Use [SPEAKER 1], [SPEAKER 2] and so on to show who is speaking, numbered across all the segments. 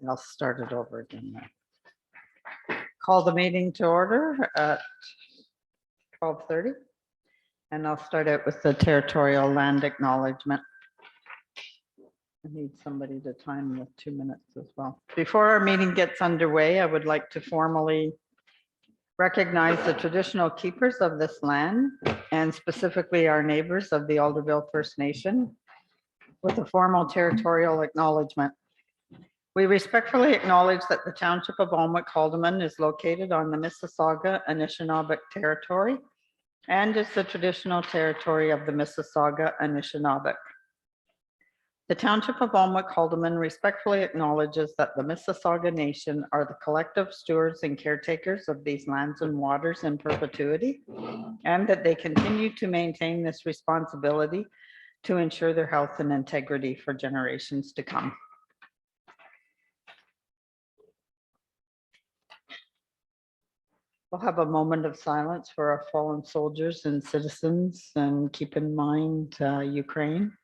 [SPEAKER 1] I'll start it over again. Call the meeting to order at 12:30. And I'll start out with the territorial land acknowledgement. I need somebody to time with 2 minutes as well. Before our meeting gets underway, I would like to formally recognize the traditional keepers of this land and specifically our neighbors of the Alderville First Nation with a formal territorial acknowledgement. We respectfully acknowledge that the Township of Alnwick-Haldeman is located on the Mississauga Anishinaabe territory and is the traditional territory of the Mississauga Anishinaabe. The Township of Alnwick-Haldeman respectfully acknowledges that the Mississauga Nation are the collective stewards and caretakers of these lands and waters in perpetuity, and that they continue to maintain this responsibility to ensure their health and integrity for generations to come. We'll have a moment of silence for our fallen soldiers and citizens, and keep in mind Ukraine.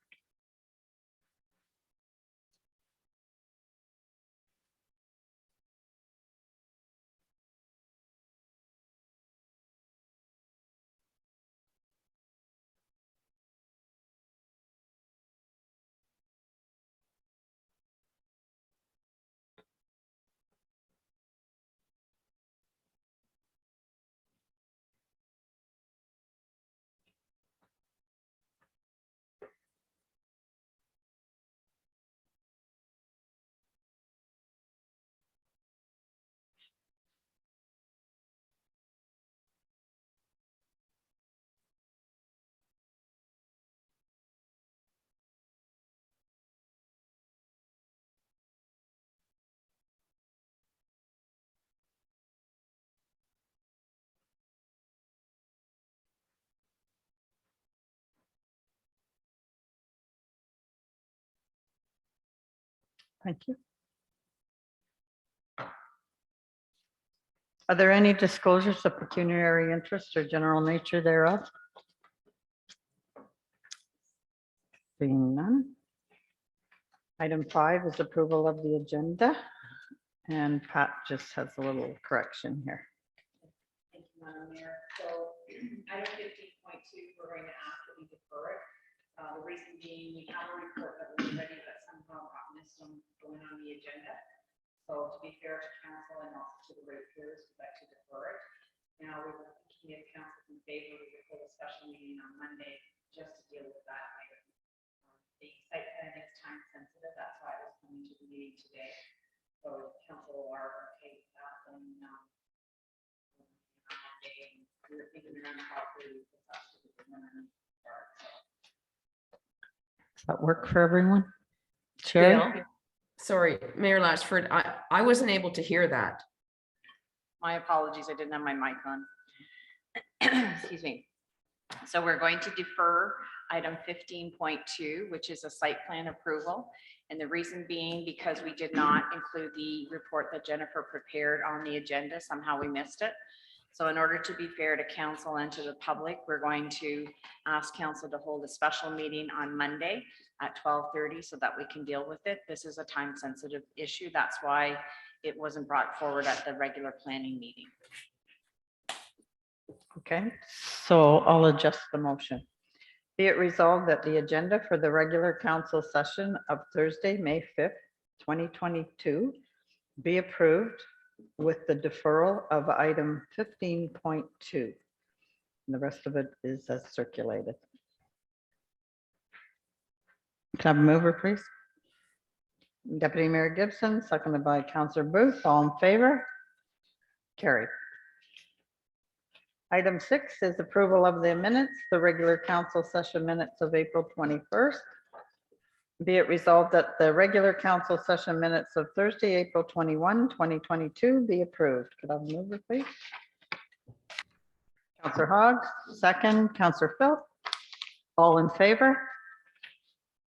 [SPEAKER 1] Thank you. Are there any disclosures of pecuniary interest or general nature thereof? Seeing none. Item 5 is approval of the agenda. And Pat just has a little correction here.
[SPEAKER 2] Thank you, Madam Mayor. So item 15.2, we're going to ask that we defer it. The reason being, we have a report that was ready that somehow got missed on going on the agenda. So to be fair to council and also to the ratepayers, we'd like to defer it. Now we will give council in favor of a special meeting on Monday just to deal with that item. The site plan is time sensitive, that's why I was coming to the meeting today. So council are okay with that, and we were thinking around properly.
[SPEAKER 1] Does that work for everyone? Chair?
[SPEAKER 3] Bill? Sorry, Mayor Latchford, I wasn't able to hear that.
[SPEAKER 2] My apologies, I didn't have my mic on. Excuse me. So we're going to defer item 15.2, which is a site plan approval. And the reason being because we did not include the report that Jennifer prepared on the agenda. Somehow we missed it. So in order to be fair to council and to the public, we're going to ask council to hold a special meeting on Monday at 12:30 so that we can deal with it. This is a time sensitive issue. That's why it wasn't brought forward at the regular planning meeting.
[SPEAKER 1] Okay, so I'll adjust the motion. Be it resolved that the agenda for the regular council session of Thursday, May 5th, 2022 be approved with the deferral of item 15.2. And the rest of it is as circulated. Can I have a mover, please? Deputy Mayor Gibson, seconded by Councillor Booth. All in favor? Carried. Item 6 is approval of the minutes, the regular council session minutes of April 21st. Be it resolved that the regular council session minutes of Thursday, April 21, 2022 be approved. Could I have a mover, please? Councillor Hogg, second. Councillor Phil. All in favor?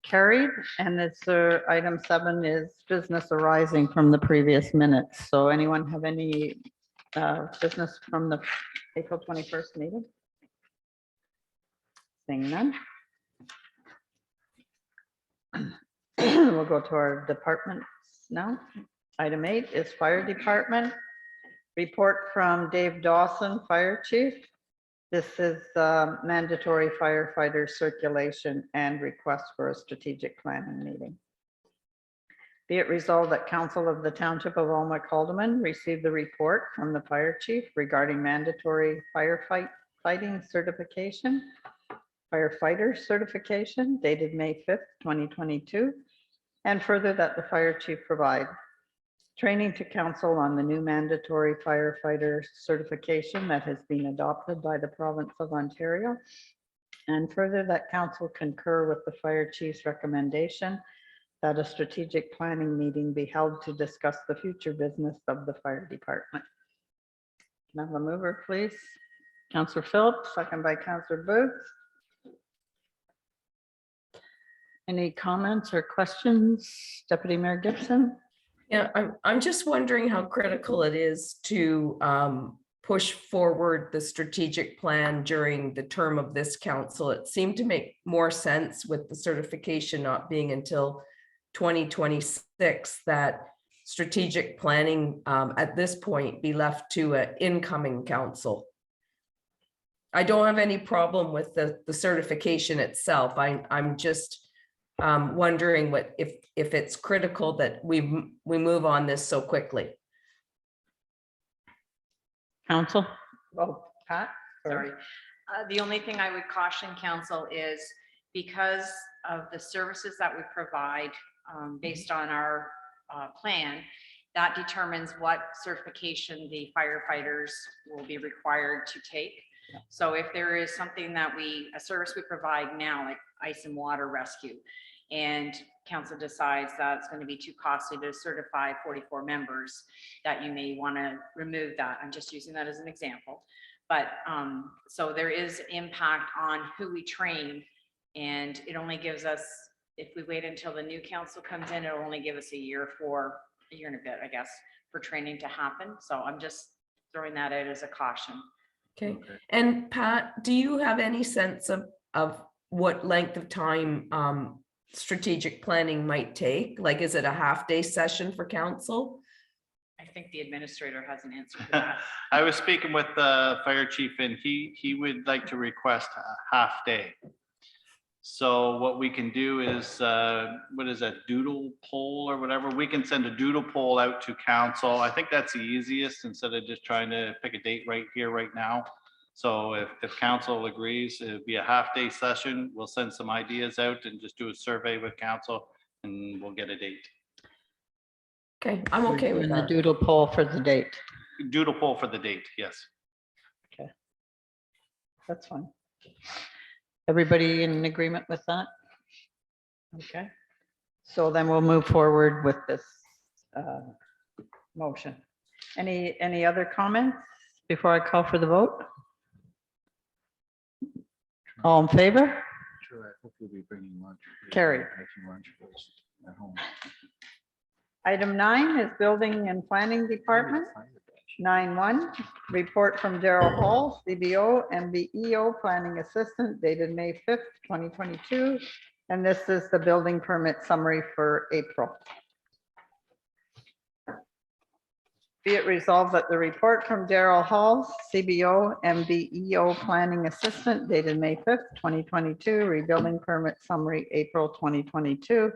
[SPEAKER 1] Carried. And it's item 7 is business arising from the previous minutes. So anyone have any business from the April 21st meeting? Seeing none. We'll go to our departments now. Item 8 is Fire Department. Report from Dave Dawson, Fire Chief. This is mandatory firefighter circulation and request for a strategic planning meeting. Be it resolved that Council of the Township of Alma-Calderman received the report from the Fire Chief regarding mandatory firefighting certification, firefighter certification dated May 5th, 2022, and further that the Fire Chief provide training to council on the new mandatory firefighter certification that has been adopted by the province of Ontario. And further that council concur with the fire chief's recommendation that a strategic planning meeting be held to discuss the future business of the fire department. Can I have a mover, please? Councillor Phillips, second by Councillor Booth. Any comments or questions? Deputy Mayor Gibson?
[SPEAKER 3] Yeah, I'm just wondering how critical it is to push forward the strategic plan during the term of this council. It seemed to make more sense with the certification not being until 2026 that strategic planning at this point be left to an incoming council. I don't have any problem with the certification itself. I'm just wondering if it's critical that we move on this so quickly.
[SPEAKER 1] Council? Oh, Pat?
[SPEAKER 2] Sorry. The only thing I would caution council is because of the services that we provide based on our plan, that determines what certification the firefighters will be required to take. So if there is something that a service we provide now, like ice and water rescue, and council decides that it's going to be too costly to certify 44 members, that you may want to remove that. I'm just using that as an example. But so there is impact on who we train, and it only gives us, if we wait until the new council comes in, it'll only give us a year and a bit, I guess, for training to happen. So I'm just throwing that out as a caution.
[SPEAKER 3] Okay. And Pat, do you have any sense of what length of time strategic planning might take? Like, is it a half-day session for council?
[SPEAKER 2] I think the administrator has an answer to that.
[SPEAKER 4] I was speaking with the fire chief and he would like to request a half day. So what we can do is, what is that, doodle poll or whatever? We can send a doodle poll out to council. I think that's the easiest instead of just trying to pick a date right here, right now. So if council agrees, it'd be a half-day session. We'll send some ideas out and just do a survey with council and we'll get a date.
[SPEAKER 3] Okay, I'm okay with
[SPEAKER 1] And the
[SPEAKER 3] that.
[SPEAKER 1] doodle poll for the date.
[SPEAKER 4] Doodle poll for the date, yes.
[SPEAKER 1] Okay. That's fine. Everybody in agreement with that? Okay. So then we'll move forward with this motion. Any other comments before I call for the vote? All in favor?
[SPEAKER 5] Sure, I hope you'll be bringing lunch.
[SPEAKER 1] Carried.
[SPEAKER 5] Making lunch for us at home.
[SPEAKER 1] Item 9 is Building and Planning Department. 9.1, report from Daryl Hall, CBO, MBEO Planning Assistant, dated May 5th, 2022. And this is the building permit summary for April. Be it resolved that the report from Daryl Hall, CBO, MBEO Planning Assistant, dated May 5th, 2022, rebuilding permit summary, April 2022,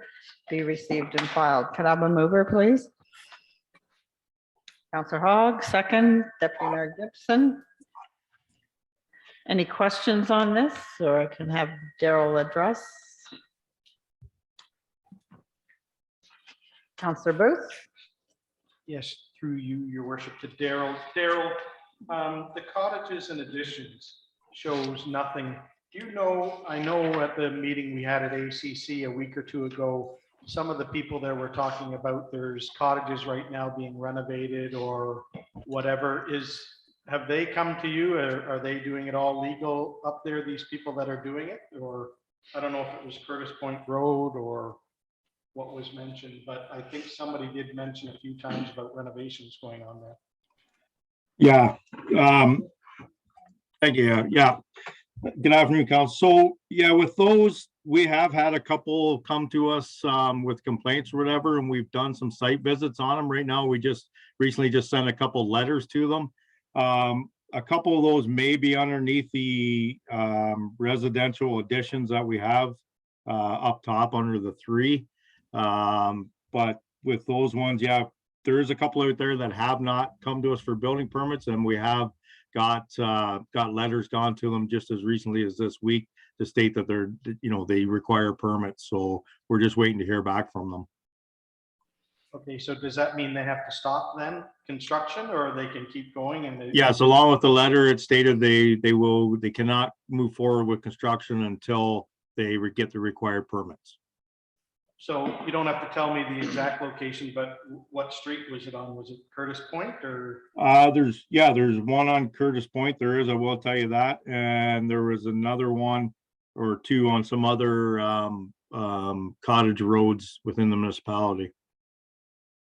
[SPEAKER 1] be received and filed. Could I have a mover, please? Councillor Hogg, second. Deputy Mayor Gibson. Any questions on this, or I can have Daryl address? Councillor Booth?
[SPEAKER 6] Yes, through you, your worship, to Daryl. Daryl, the cottages and additions shows nothing. Do you know, I know at the meeting we had at ACC a week or two ago, some of the people there were talking about there's cottages right now being renovated or whatever. Have they come to you? Are they doing it all legal up there, these people that are doing it? Or I don't know if it was Curtis Point Road or what was mentioned, but I think somebody did mention a few times about renovations going on there.
[SPEAKER 7] Yeah. Thank you. Yeah. Good afternoon, Council. So yeah, with those, we have had a couple come to us with complaints or whatever, and we've done some site visits on them. Right now, we just recently just sent a couple letters to them. A couple of those may be underneath the residential additions that we have up top under the 3. But with those ones, yeah, there is a couple out there that have not come to us for building permits, and we have got letters gone to them just as recently as this week to state that they're, they require permits. So we're just waiting to hear back from them.
[SPEAKER 6] Okay, so does that mean they have to stop then construction, or they can keep going and they?
[SPEAKER 7] Yes, along with the letter, it stated they cannot move forward with construction until they get the required permits.
[SPEAKER 6] So you don't have to tell me the exact location, but what street was it on? Was it Curtis Point or?
[SPEAKER 7] There's one on Curtis Point. There is, I will tell you that. And there was another one or two on some other cottage roads within the municipality.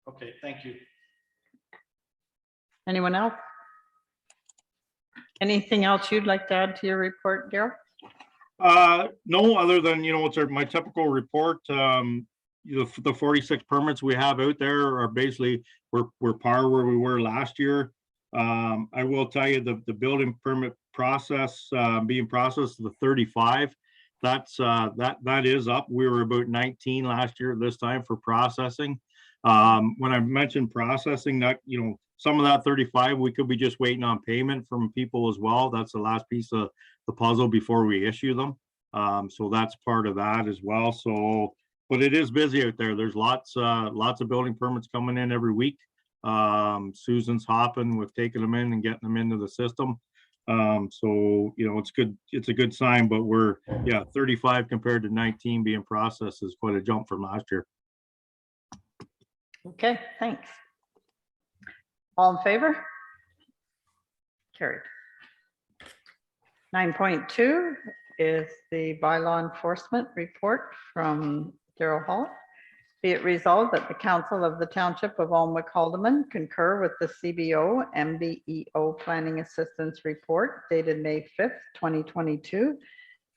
[SPEAKER 6] Okay, thank you.
[SPEAKER 1] Anyone else? Anything else you'd like to add to your report, Daryl?
[SPEAKER 7] No, other than, it's my typical report. The 46 permits we have out there are basically, we're par where we were last year. I will tell you the building permit process being processed, the 35, that is up. We were about 19 last year at this time for processing. When I mentioned processing, that, some of that 35, we could be just waiting on payment from people as well. That's the last piece of the puzzle before we issue them. So that's part of that as well. So, but it is busy out there. There's lots of building permits coming in every week. Susan's hopping with taking them in and getting them into the system. So, it's good. It's a good sign, but 35 compared to 19 being processed is quite a jump from last year.
[SPEAKER 1] Okay, thanks. All in favor? Carried. 9.2 is the bylaw enforcement report from Daryl Hall. Be it resolved that the Council of the Township of Almac-Haldeman concur with the CBO MBEO Planning Assistance Report dated May 5th, 2022,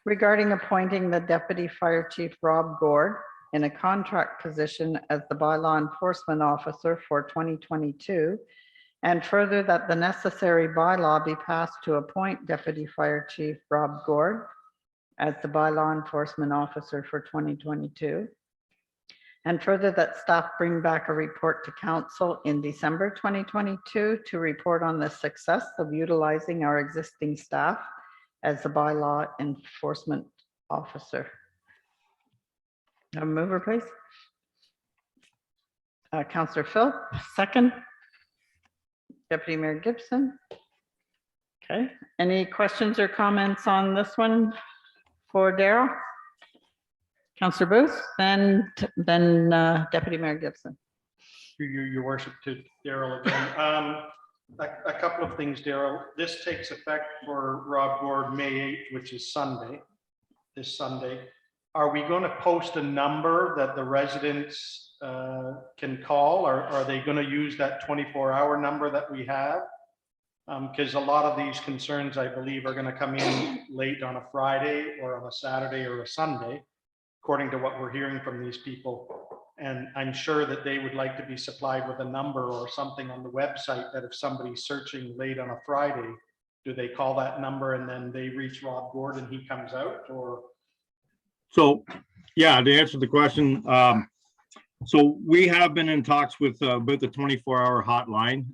[SPEAKER 1] regarding appointing the Deputy Fire Chief Rob Gord in a contract position as the bylaw enforcement officer for 2022, and further that the necessary bylaw be passed to appoint Deputy Fire Chief Rob Gord as the bylaw enforcement officer for 2022. And further that staff bring back a report to council in December 2022 to report on the success of utilizing our existing staff as the bylaw enforcement officer. A mover, please. Councillor Phil, second. Deputy Mayor Gibson. Okay, any questions or comments on this one for Daryl? Councillor Booth, then Deputy Mayor Gibson.
[SPEAKER 6] Your worship, to Daryl again. A couple of things, Daryl. This takes effect for Rob Gord May 8th, which is Sunday, this Sunday. Are we going to post a number that the residents can call, or are they going to use that 24-hour number that we have? Because a lot of these concerns, I believe, are going to come in late on a Friday or on a Saturday or a Sunday, according to what we're hearing from these people. And I'm sure that they would like to be supplied with a number or something on the website that if somebody's searching late on a Friday, do they call that number and then they reach Rob Gord and he comes out, or?
[SPEAKER 7] So, yeah, to answer the question, so we have been in talks with about the 24-hour hotline.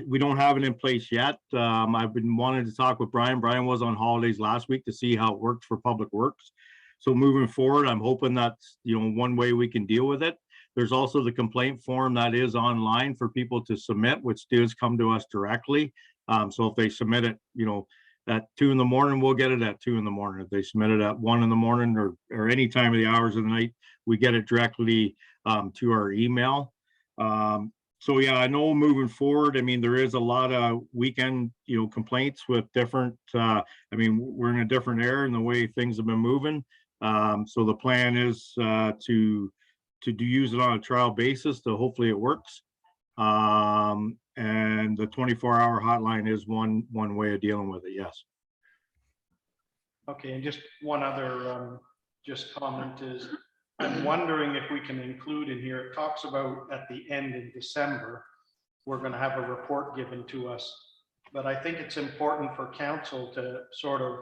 [SPEAKER 7] We don't have it in place yet. I've been wanting to talk with Brian. Brian was on holidays last week to see how it works for Public Works. So moving forward, I'm hoping that's, one way we can deal with it. There's also the complaint form that is online for people to submit, which does come to us directly. So if they submit it, at 2 in the morning, we'll get it at 2 in the morning. If they submit it at 1 in the morning or any time of the hours of the night, we get it directly to our email. So yeah, I know moving forward, I mean, there is a lot of weekend, complaints with different, we're in a different era in the way things have been moving. So the plan is to use it on a trial basis, to hopefully it works. And the 24-hour hotline is one way of dealing with it. Yes.
[SPEAKER 6] Okay, and just one other just comment is, I'm wondering if we can include in here, it talks about at the end in December, we're gonna have a report given to us. But I think it's important for council to sort of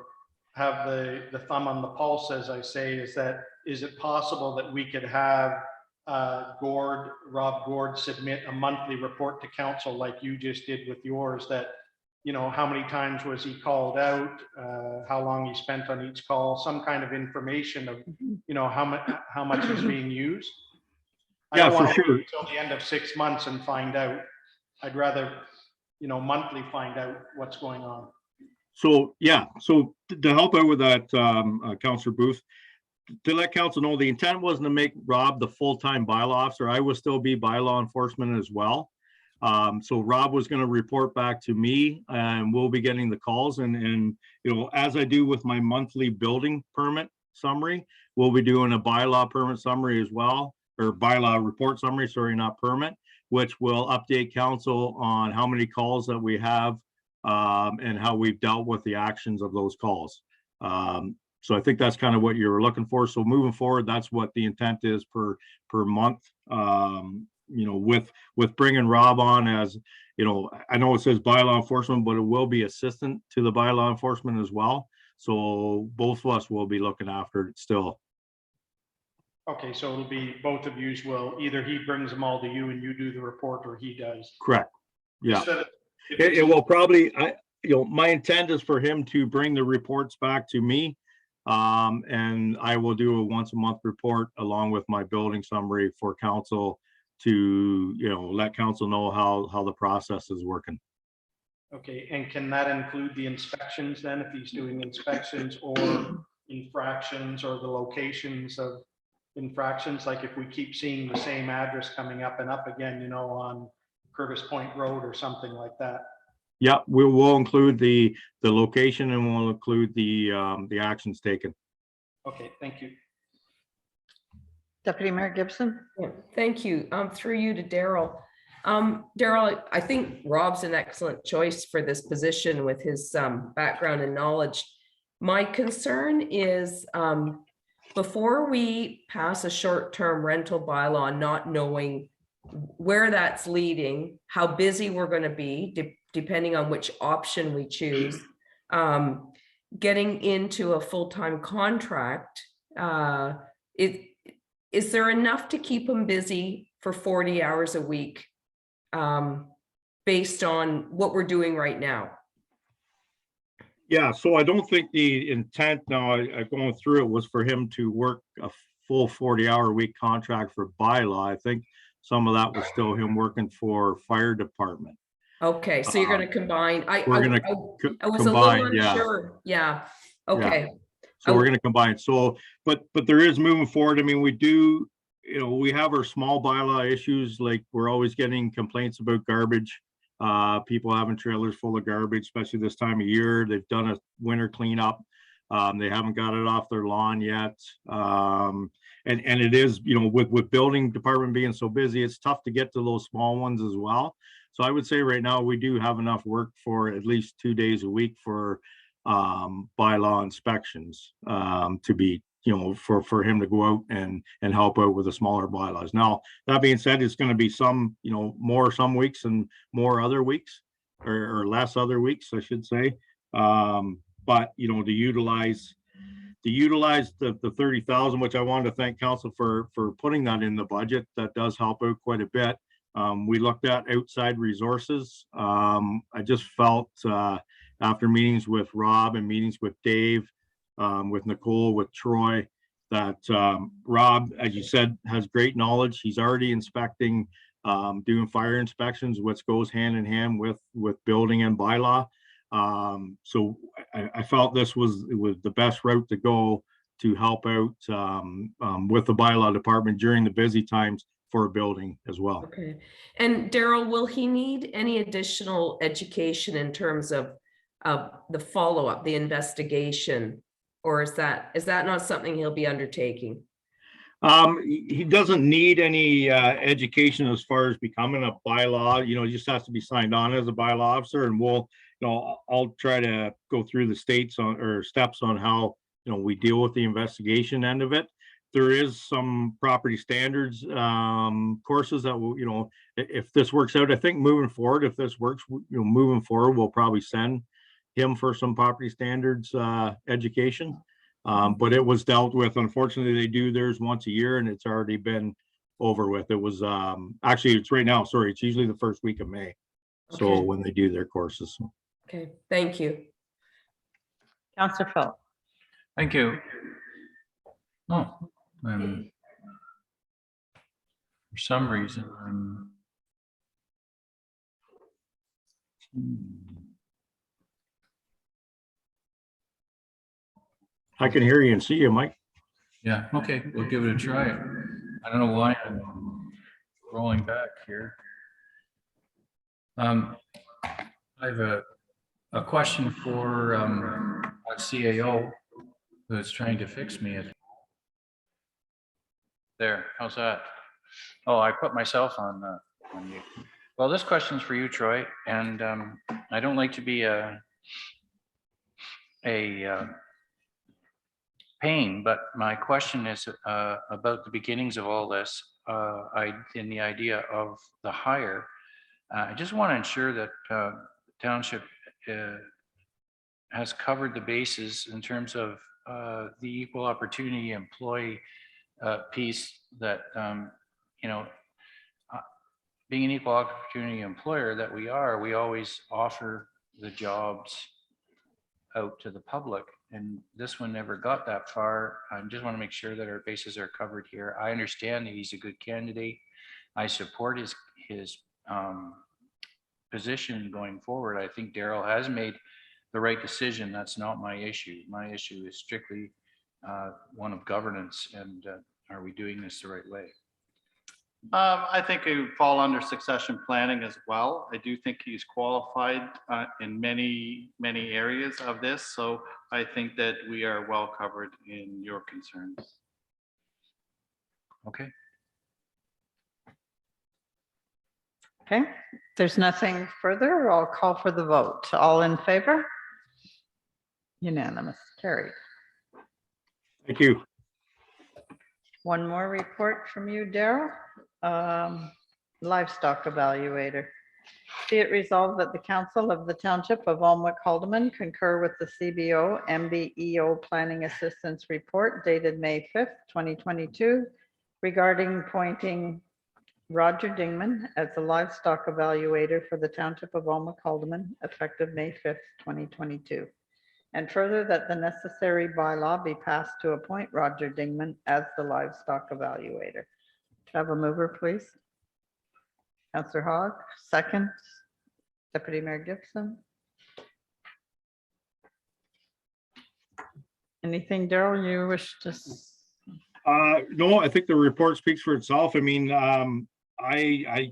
[SPEAKER 6] have the thumb on the pulse, as I say, is it possible that we could have Rob Gord submit a monthly report to council like you just did with yours, that, you know, how many times was he called out, how long he spent on each call, some kind of information of, you know, how much is being used. I
[SPEAKER 7] Yeah,
[SPEAKER 6] don't
[SPEAKER 7] for
[SPEAKER 6] want to
[SPEAKER 7] sure.
[SPEAKER 6] wait until the end of 6 months and find out. I'd rather, you know, monthly find out what's going on.
[SPEAKER 7] So, yeah, so to help out with that, Councillor Booth, to let council know, the intent wasn't to make Rob the full-time bylaw officer. I will still be bylaw enforcement as well. So Rob was going to report back to me, and we'll be getting the calls, and you know, as I do with my monthly building permit summary, we'll be doing a bylaw permit summary as well, or bylaw report summary, sorry, not permit, which will update council on how many calls that we have, and how we've dealt with the actions of those calls. So I think that's kind of what you were looking for. So moving forward, that's what the intent is per month. You know, with bringing Rob on as, you know, I know it says bylaw enforcement, but it will be assistant to the bylaw enforcement as well. So both of us will be looking after it still.
[SPEAKER 6] Okay, so it'll be both of yous will, either he brings them all to you and you do the report, or he does.
[SPEAKER 7] Correct. Yeah.
[SPEAKER 6] Just that if
[SPEAKER 7] It
[SPEAKER 6] it's-
[SPEAKER 7] will probably, you know, my intent is for him to bring the reports back to me. And I will do a once a month report along with my building summary for council to, you know, let council know how the process is working.
[SPEAKER 6] Okay, and can that include the inspections then, if he's doing inspections or infractions, or the locations of infractions? Like if we keep seeing the same address coming up and up again, you know, on Curtis Point Road or something like that.
[SPEAKER 7] Yeah, we will include the location, and we'll include the actions taken.
[SPEAKER 6] Okay, thank you.
[SPEAKER 1] Deputy Mayor Gibson?
[SPEAKER 3] Yeah, thank you. Through you to Daryl. Daryl, I think Rob's an excellent choice for this position with his background and knowledge. My concern is before we pass a short-term rental bylaw, not knowing where that's leading, how busy we're going to be, depending on which option we choose, getting into a full-time contract, is there enough to keep them busy for 40 hours a week based on what we're doing right now?
[SPEAKER 7] Yeah, so I don't think the intent now, going through it, was for him to work a full 40-hour week contract for bylaw. I think some of that was still him working for fire department.
[SPEAKER 3] Okay, so you're going to combine.
[SPEAKER 7] We're going
[SPEAKER 3] I was
[SPEAKER 7] combine,
[SPEAKER 3] a little unsure. Yeah. Okay.
[SPEAKER 7] So we're going to combine. So, but there is moving forward. I mean, we do, you know, we have our small bylaw issues. Like we're always getting complaints about garbage. People having trailers full of garbage, especially this time of year. They've done a winter cleanup. They haven't got it off their lawn yet. And it is, you know, with building department being so busy, it's tough to get to those small ones as well. So I would say right now we do have enough work for at least 2 days a week for bylaw inspections to be, you know, for him to go out and help out with the smaller bylaws. Now, that being said, it's going to be some, you know, more some weeks and more other weeks, or less other weeks, I should say. But, you know, to utilize the 30,000, which I wanted to thank council for putting that in the budget, that does help out quite a bit. We looked at outside resources. I just felt after meetings with Rob and meetings with Dave, with Nicole, with Troy, that Rob, as you said, has great knowledge. He's already inspecting, doing fire inspections, which goes hand in hand with building and bylaw. So I felt it was the best route to go to help out with the bylaw department during the busy times for a building as well.
[SPEAKER 3] Okay. And Daryl, will he need any additional education in terms of the follow-up, the investigation, or is that not something he'll be undertaking?
[SPEAKER 7] He doesn't need any education as far as becoming a bylaw. You know, he just has to be signed on as a bylaw officer, and we'll I'll try to go through the steps on how, we deal with the investigation end of it. There is some property standards courses that will, if this works out, I think moving forward, if this works, moving forward, we'll probably send him for some property standards education. But it was dealt with. Unfortunately, they do theirs once a year and it's already been over with. It was actually, it's right now, sorry, it's usually the first week of May. So
[SPEAKER 3] Okay.
[SPEAKER 7] when they do their courses.
[SPEAKER 3] Okay, thank you.
[SPEAKER 1] Counselor Phil.
[SPEAKER 5] Thank you. Oh, for some reason,
[SPEAKER 7] I can hear you and see you, Mike.
[SPEAKER 5] yeah, okay, we'll give it a try. I don't know why I'm rolling back here. I have a question for our CAO who's trying to fix me. There, how's that? Oh, I put myself on mute. Well, this question's for you, Troy, and I don't like to be a pain, but my question is about the beginnings of all this. In the idea of the hire, I just want to ensure that the township has covered the bases in terms of the equal opportunity employee piece that, being an equal opportunity employer that we are, we always offer the jobs out to the public. And this one never got that far. I just want to make sure that our bases are covered here. I understand that he's a good candidate. I support his position going forward. I think Daryl has made the right decision. That's not my issue. My issue is strictly one of governance, and are we doing this the right way?
[SPEAKER 4] I think it would fall under succession planning as well. I do think he's qualified in many areas of this. So I think that we are well covered in your concerns.
[SPEAKER 5] Okay.
[SPEAKER 1] Okay, if there's nothing further, I'll call for the vote. All in favor? Unanimous, carried.
[SPEAKER 7] Thank you.
[SPEAKER 1] One more report from you, Daryl. Livestock evaluator. Be it resolved that the Council of the Township of Alnwick-Haldeman concur with the CBO MBEO Planning Assistance Report dated May 5th, 2022, regarding appointing Roger Dingman as the livestock evaluator for the Township of Alnwick-Haldeman effective May 5th, 2022. And further, that the necessary bylaw be passed to appoint Roger Dingman as the livestock evaluator. Have a mover, please. Councillor Hogg, second. Deputy Mayor Gibson. Anything, Daryl, you wish to?
[SPEAKER 7] No, I think the report speaks for itself. I mean, I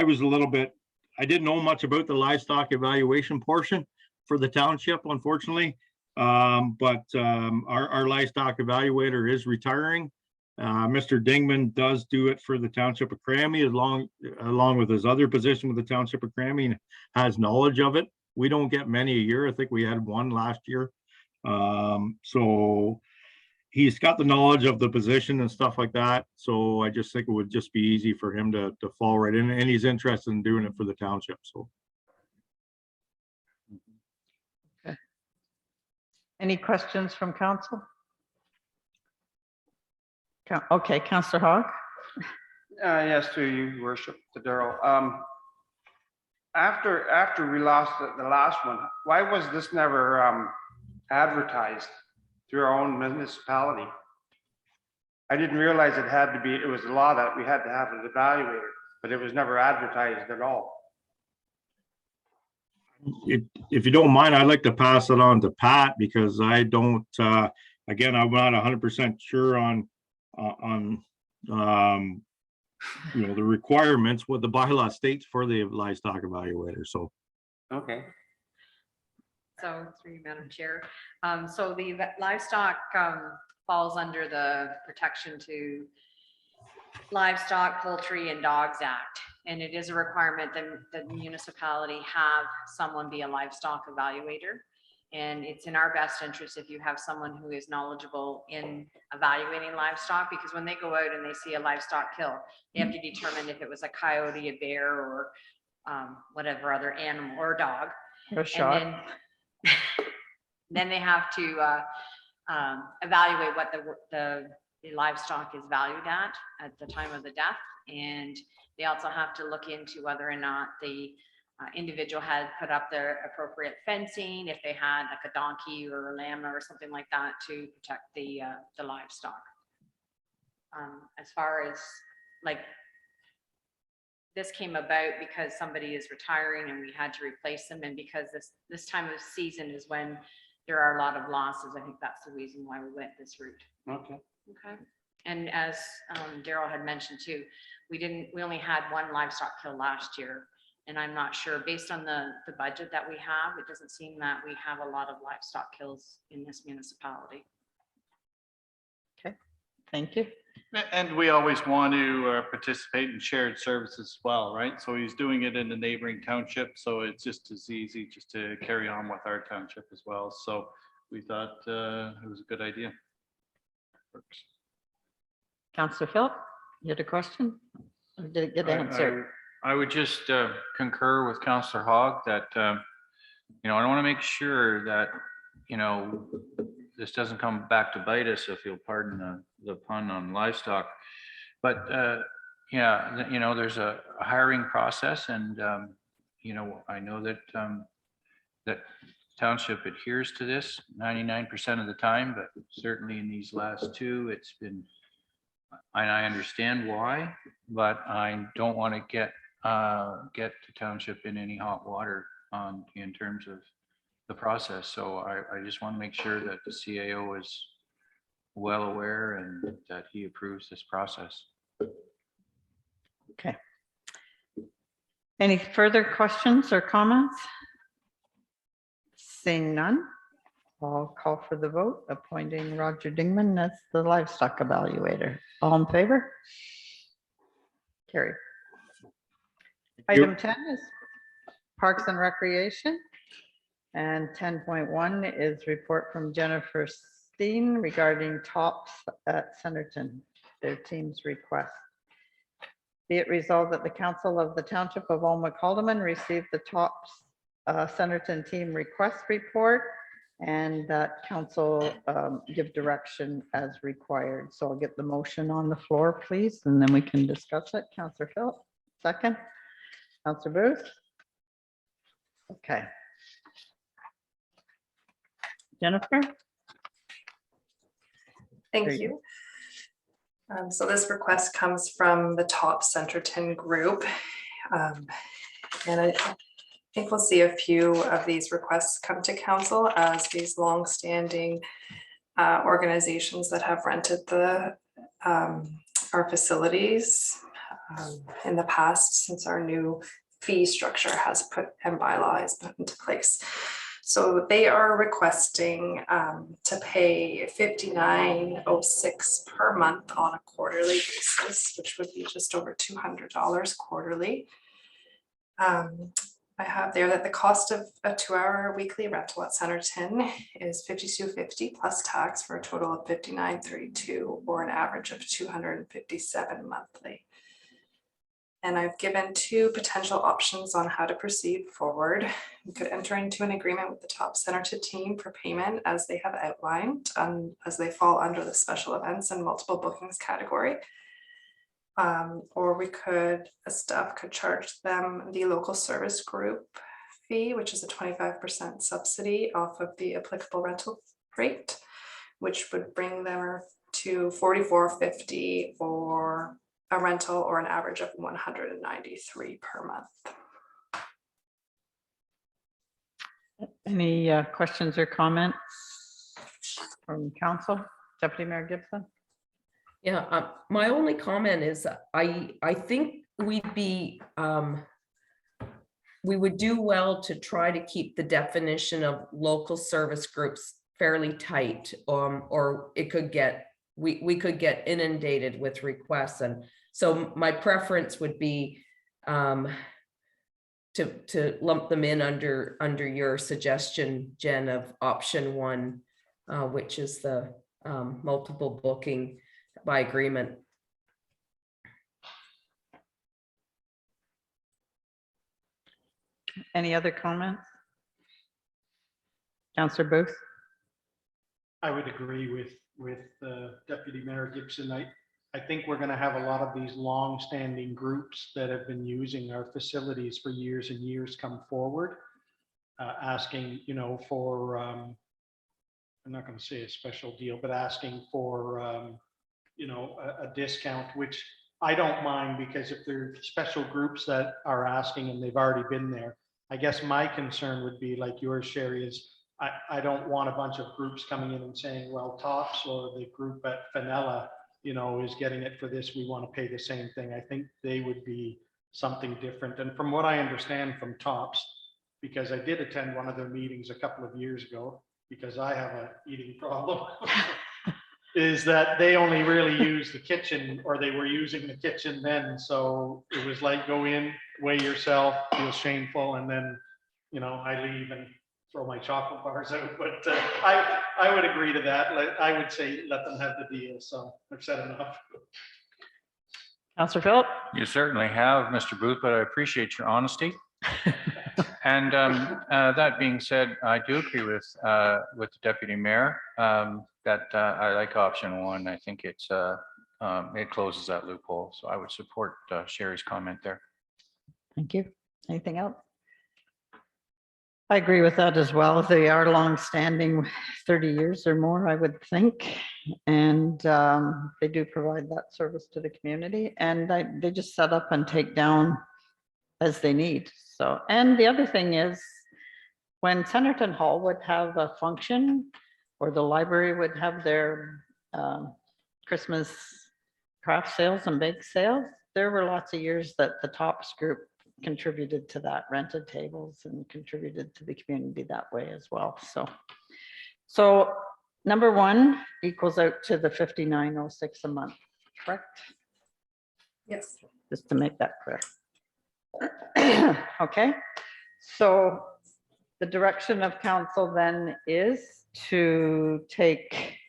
[SPEAKER 7] was a little bit, I didn't know much about the livestock evaluation portion for the township, unfortunately. But our livestock evaluator is retiring. Mr. Dingman does do it for the township of Crammy along with his other position with the township of Crammy, and has knowledge of it. We don't get many a year. I think we had one last year. So he's got the knowledge of the position and stuff like that. So I just think it would just be easy for him to fall right in, and he's interested in doing it for the township. So.
[SPEAKER 1] Okay. Any questions from council? Okay, Councillor Hogg.
[SPEAKER 8] Yes, to you, Your Worship, to Daryl. After we lost the last one, why was this never advertised through our own municipality? I didn't realize it had to be, it was a law that we had to have an evaluator, but it was never advertised at all.
[SPEAKER 7] If you don't mind, I'd like to pass it on to Pat, because I don't, again, I'm not 100% sure on the requirements, what the bylaw states for the livestock evaluator. So.
[SPEAKER 8] Okay.
[SPEAKER 2] So through you, Madam Chair. So the livestock falls under the Protection to Livestock, Poultry and Dogs Act. And it is a requirement that the municipality have someone be a livestock evaluator. And it's in our best interest if you have someone who is knowledgeable in evaluating livestock, because when they go out and they see a livestock kill, they have to determine if it was a coyote, a bear, or whatever other animal, or a dog.
[SPEAKER 1] Or shot.
[SPEAKER 2] And then they have to evaluate what the livestock is valued at the time of the death. And they also have to look into whether or not the individual had put up the appropriate fencing, if they had like a donkey or a lamb or something like that to protect the livestock. As far as like, this came about because somebody is retiring and we had to replace them, and because this time of season is when there are a lot of losses. I think that's the reason why we went this route.
[SPEAKER 8] Okay.
[SPEAKER 2] Okay. And as Daryl had mentioned too, we only had one livestock kill last year. And I'm not sure, based on the budget that we have, it doesn't seem that we have a lot of livestock kills in this municipality.
[SPEAKER 1] Thank you.
[SPEAKER 4] And we always want to participate in shared services as well, right? So he's doing it in the neighboring township, so it's just as easy just to carry on with our township as well. So we thought it was a good idea. Works.
[SPEAKER 1] Councillor Philip, you had a question? Or did it get answered?
[SPEAKER 5] I would just concur with Councillor Hogg that, I want to make sure that, this doesn't come back to bite us, if you'll pardon the pun on livestock. But, there's a hiring process, and, I know that, that township adheres to this 99% of the time, but certainly in these last two, it's been, and I understand why, but I don't want to get the township in any hot water in terms of the process. So I just want to make sure that the CAO is well aware and that he approves this process.
[SPEAKER 1] Okay. Any further questions or comments? Seeing none, I'll call for the vote, appointing Roger Dingman as the livestock evaluator. All in favor? Carried. Item 10 is Parks and Recreation. And 10.1 is report from Jennifer Steen regarding tops at Centerton, their team's request. Be it resolved that the Council of the Township of Almac-Haldeman received the tops Centerton team request report, and that Council give direction as required. So I'll get the motion on the floor, please, and then we can discuss it. Councillor Philip, second. Councillor Booth. Okay. Jennifer?
[SPEAKER 9] Thank you. So this request comes from the top Centerton group. And I think we'll see a few of these requests come to council as these longstanding organizations that have rented our facilities in the past, since our new fee structure has put and bylaws put into place. So they are requesting to pay $59.06 per month on a quarterly basis, which would be just over $200 quarterly. I have there that the cost of a 2-hour weekly rental at Centerton is $52.50 plus tax, for a total of $59.32, or an average of $257 monthly. And I've given two potential options on how to proceed forward. We could enter into an agreement with the top Centerton team for payment as they have outlined, as they fall under the special events and multiple bookings category. Or we could, staff could charge them the local service group fee, which is a 25% subsidy off of the applicable rental rate, which would bring them to $44.50 or a rental, or an average of $193 per month.
[SPEAKER 1] Any questions or comments from council? Deputy Mayor Gibson?
[SPEAKER 3] Yeah, my only comment is I think we would do well to try to keep the definition of local service groups fairly tight, or it could get, we could get inundated with requests. And so my preference would be to lump them in under your suggestion, Jen, of option one, which is the multiple booking by agreement.
[SPEAKER 1] Any other comments? Councillor Booth?
[SPEAKER 6] I would agree with Deputy Mayor Gibson. I think we're gonna have a lot of these long-standing groups that have been using our facilities for years and years come forward, asking, you know, for, I'm not gonna say a special deal, but asking for, you know, a discount, which I don't mind, because if there are special groups that are asking and they've already been there, I guess my concern would be like yours, Sherry, is I don't want a bunch of groups coming in and saying, well, Tops or the group at Fenella, you know, is getting it for this, we want to pay the same thing. I think they would be something different. And from what I understand from Tops, because I did attend one of their meetings a couple of years ago, because I have an eating problem, is that they only really use the kitchen, or they were using the kitchen then. So it was like, go in, weigh yourself, feel shameful, and then, you know, I leave and throw my chocolate bars out. But I would agree to that. I would say let them have the deal. So I've said enough.
[SPEAKER 1] Councillor Philip?
[SPEAKER 5] You certainly have, Mr. Booth, but I appreciate your honesty. And that being said, I do agree with the Deputy Mayor that I like option one. I think it closes that loophole. So I would support Sherry's comment there.
[SPEAKER 1] Thank you. Anything else? I agree with that as well. They are long-standing, 30 years or more, I would think. And they do provide that service to the community. And they just set up and take down as they need. So, and the other thing is, when Centerton Hall would have a function, or the library would have their Christmas craft sales and bake sales, there were lots of years that the Tops group contributed to that, rented tables and contributed to the community that way as well. So number one equals out to the 5906 a month, correct?
[SPEAKER 9] Yes.
[SPEAKER 1] Just to make that clear. Okay, so the direction of council then is to take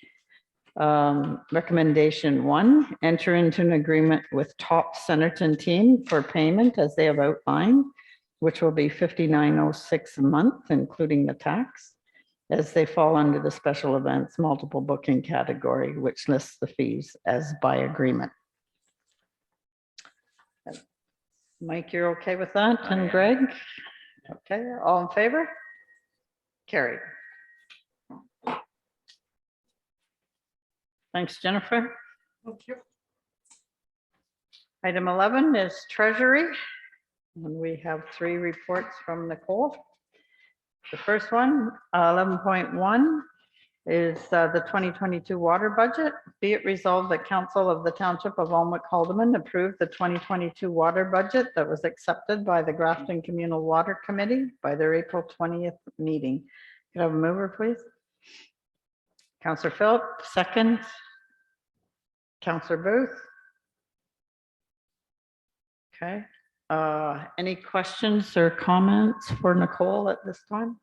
[SPEAKER 1] recommendation one, enter into an agreement with Top Centerton team for payment as they have outlined, which will be 5906 a month, including the tax, as they fall under the special events multiple booking category, which lists the fees as by agreement. Mike, you're okay with that? And Greg? Okay, all in favor? Carried. Thanks, Jennifer.
[SPEAKER 9] Thank you.
[SPEAKER 1] Item 11 is Treasury, and we have 3 reports from Nicole. The first one, 11.1, is the 2022 water budget. Be it resolved that Council of the Township of Alnwick-Haldeman approved the 2022 water budget that was accepted by the Grafton Communal Water Committee by their April 20th meeting. Could I have a mover, please? Councillor Philip, second. Councillor Booth. Okay. Any questions or comments for Nicole at this time?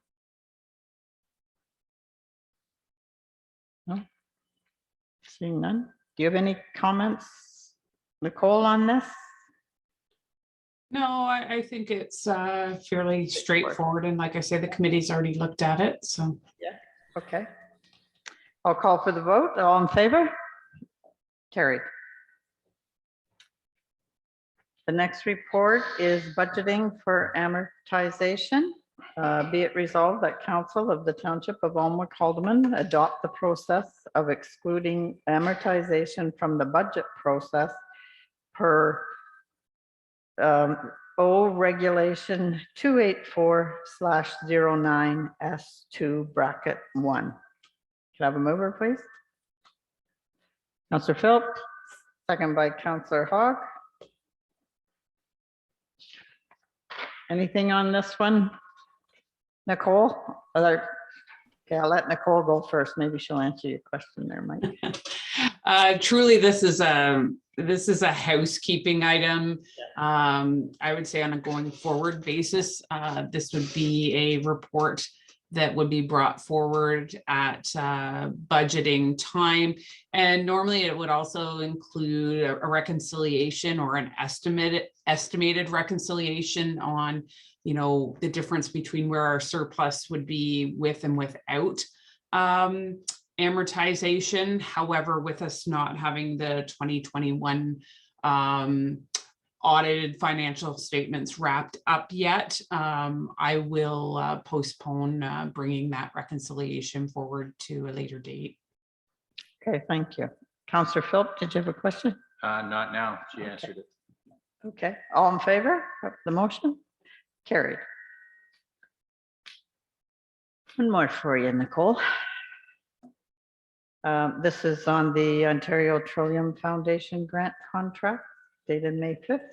[SPEAKER 1] No? Seeing none. Do you have any comments, Nicole, on this?
[SPEAKER 10] No, I think it's fairly straightforward. And like I say, the committee's already looked at it. So,
[SPEAKER 1] yeah. Okay. I'll call for the vote. All in favor? Carried. The next report is budgeting for amortization. Be it resolved that Council of the Township of Alnwick-Haldeman adopt the process of excluding amortization from the budget process per O Regulation 284/09S2(1). Can I have a mover, please? Councillor Philip, second by Councillor Hogg. Anything on this one? Nicole, other Okay, I'll let Nicole go first. Maybe she'll answer your question there, Mike.
[SPEAKER 10] Truly, this is a housekeeping item. I would say on a going forward basis, this would be a report that would be brought forward at budgeting time. And normally it would also include a reconciliation or an estimated reconciliation on, you know, the difference between where our surplus would be with and without amortization. However, with us not having the 2021 audited financial statements wrapped up yet, I will postpone bringing that reconciliation forward to a later date.
[SPEAKER 1] Okay, thank you. Councillor Philp, did you have a question?
[SPEAKER 5] Not now. She answered it.
[SPEAKER 1] Okay, all in favor of the motion? Carried. One more for you, Nicole. This is on the Ontario Trillium Foundation grant contract dated May 5th.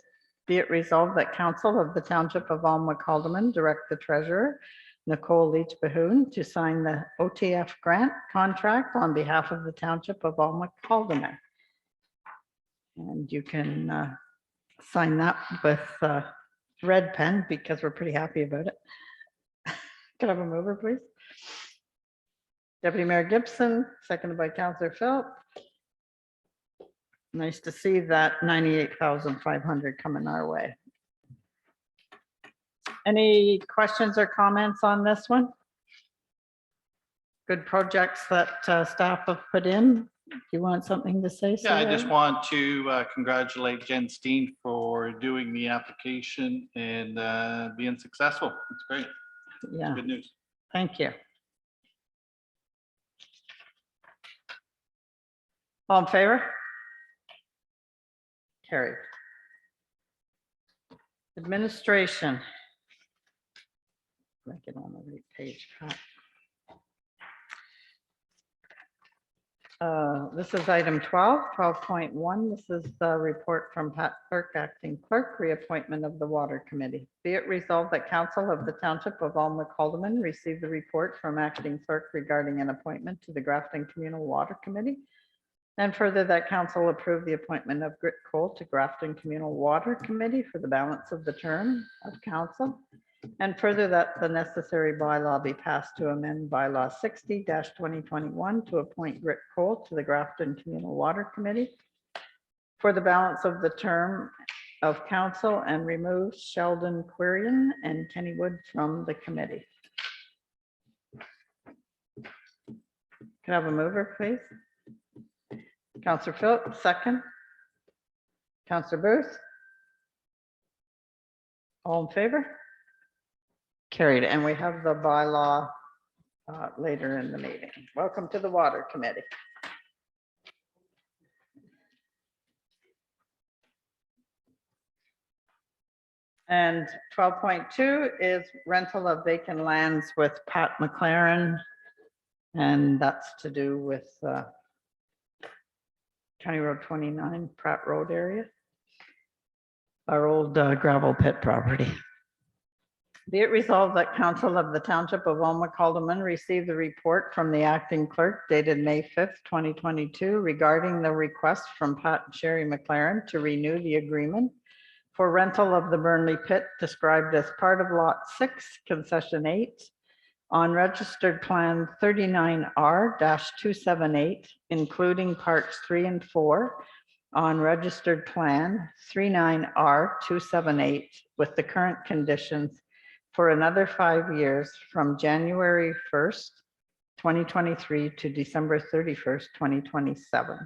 [SPEAKER 1] Be it resolved that Council of the Township of Alma-Calderman direct the Treasurer, Nicole Leach-Bahoon, to sign the OTF grant contract on behalf of the Township of Alma-Calderman. And you can sign that with red pen because we're pretty happy about it. Can I have a mover, please? Deputy Mayor Gibson, seconded by Councillor Philp. Nice to see that 98,500 coming our way. Any questions or comments on this one? Good projects that staff have put in. Do you want something to say?
[SPEAKER 4] Yeah, I
[SPEAKER 1] Sarah?
[SPEAKER 4] just want to congratulate Jen Steen for doing the application and being successful. It's great.
[SPEAKER 1] Yeah,
[SPEAKER 4] Good news.
[SPEAKER 1] thank you. All in favor? Carried. Administration. Make it on the right page. Pat. This is item 12, 12.1. This is the report from Pat Clerk, Acting Clerk, reappointment of the Water Committee. Be it resolved that Council of the Township of Alma-Calderman receive the report from Acting Clerk regarding an appointment to the Grafton Communal Water Committee. And further, that Council approve the appointment of Grit Cole to Grafton Communal Water Committee for the balance of the term of Council. And further, that the necessary bylaw be passed to amend bylaw 60-2021 to appoint Grit Cole to the Grafton Communal Water Committee for the balance of the term of Council and remove Sheldon Quirian and Kenny Wood from the committee. Can I have a mover, please? Councillor Phillips, second. Councillor Booth. All in favor? Carried, and we have the bylaw later in the meeting. Welcome to the Water Committee. And 12.2 is rental of vacant lands with Pat McLaren. And that's to do with County Road 29, Pratt Road area. Our old gravel pit property. Be it resolved that Council of the Township of Alma-Calderman receive the report from the Acting Clerk dated May 5th, 2022 regarding the request from Pat and Sherry McLaren to renew the agreement for rental of the Burnley Pit described as part of Lot 6, Concession 8 on Registered Plan 39R-278, including Parts 3 and 4 on Registered Plan 39R-278 with the current conditions for another 5 years from January 1st, 2023 to December 31st, 2027.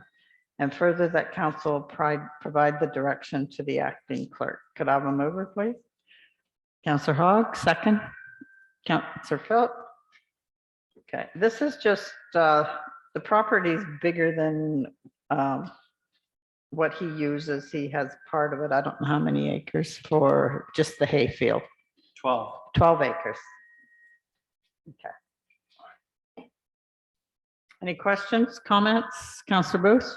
[SPEAKER 1] And further, that Council provide the direction to the Acting Clerk. Could I have a mover, please? Councillor Hogg, second. Councillor Philp. Okay, this is just, the property is bigger than what he uses. He has part of it. I don't know how many acres for just the hay field.
[SPEAKER 4] 12.
[SPEAKER 1] 12 acres. Okay. Any questions, comments? Councillor Booth?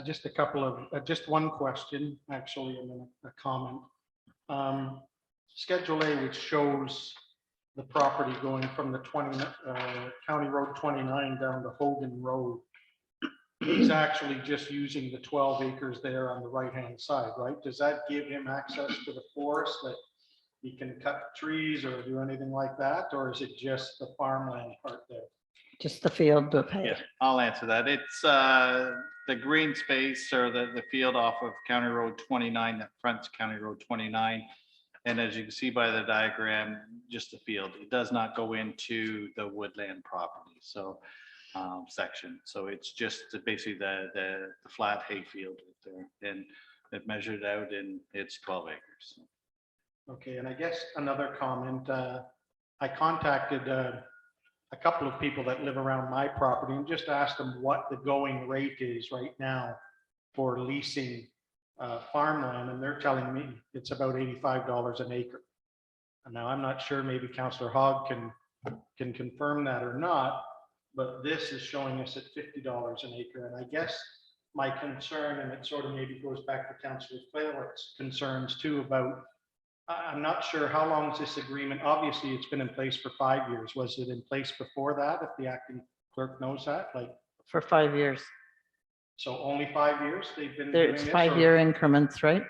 [SPEAKER 6] Just a couple of, just one question, actually, and then a comment. Schedule A, which shows the property going from the County Road 29 down to Hogan Road. He's actually just using the 12 acres there on the right-hand side, right? Does that give him access to the forest that he can cut trees or do anything like that? Or is it just the farmland part there?
[SPEAKER 1] Just the field of hay.
[SPEAKER 4] Yeah, I'll answer that. It's the green space or the field off of County Road 29 that fronts County Road 29. And as you can see by the diagram, just the field. It does not go into the woodland property, so section. So it's just basically the flat hay field right there. And they've measured it out and it's 12 acres.
[SPEAKER 6] Okay, and I guess another comment, I contacted a couple of people that live around my property and just asked them what the going rate is right now for leasing farmland, and they're telling me it's about $85 an acre. And now I'm not sure, maybe Councillor Hogg can confirm that or not, but this is showing us at $50 an acre. And I guess my concern, and it sort of maybe goes back to Councillor Flaherty's concerns too about, I'm not sure how long is this agreement? Obviously, it's been in place for 5 years. Was it in place before that? If the acting clerk knows that, like,
[SPEAKER 1] For 5 years.
[SPEAKER 6] so only 5 years they've been doing
[SPEAKER 1] There's
[SPEAKER 6] this?
[SPEAKER 1] 5
[SPEAKER 6] or-
[SPEAKER 1] year increments, right?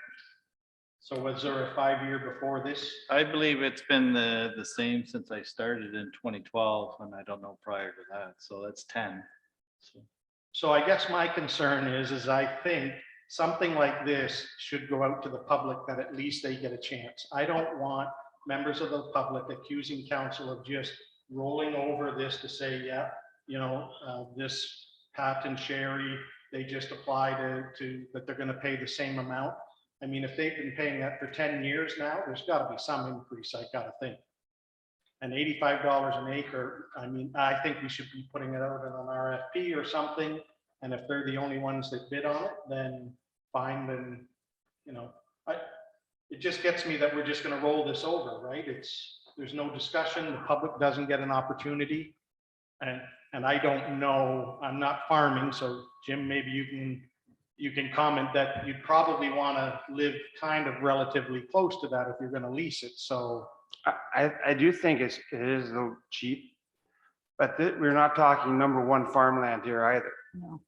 [SPEAKER 6] So was there a 5 year before this?
[SPEAKER 4] I believe it's been the same since I started in 2012, and I don't know prior to that. So that's 10. So
[SPEAKER 6] So I guess my concern is I think something like this should go out to the public, that at least they get a chance. I don't want members of the public accusing council of just rolling over this to say, yeah, you know, this Pat and Sherry, they just apply to that they're going to pay the same amount. I mean, if they've been paying that for 10 years now, there's got to be some increase, I got to think. And $85 an acre, I mean, I think we should be putting it out in an RFP or something. And if they're the only ones that bid on it, then fine, then, you know, it just gets me that we're just going to roll this over, right? There's no discussion, the public doesn't get an opportunity. And I don't know, I'm not farming, so Jim, maybe you can comment that you'd probably want to live kind of relatively close to that if you're going to lease it, so.
[SPEAKER 8] I do think it is a little cheap, but we're not talking #1 farmland here either.
[SPEAKER 1] No.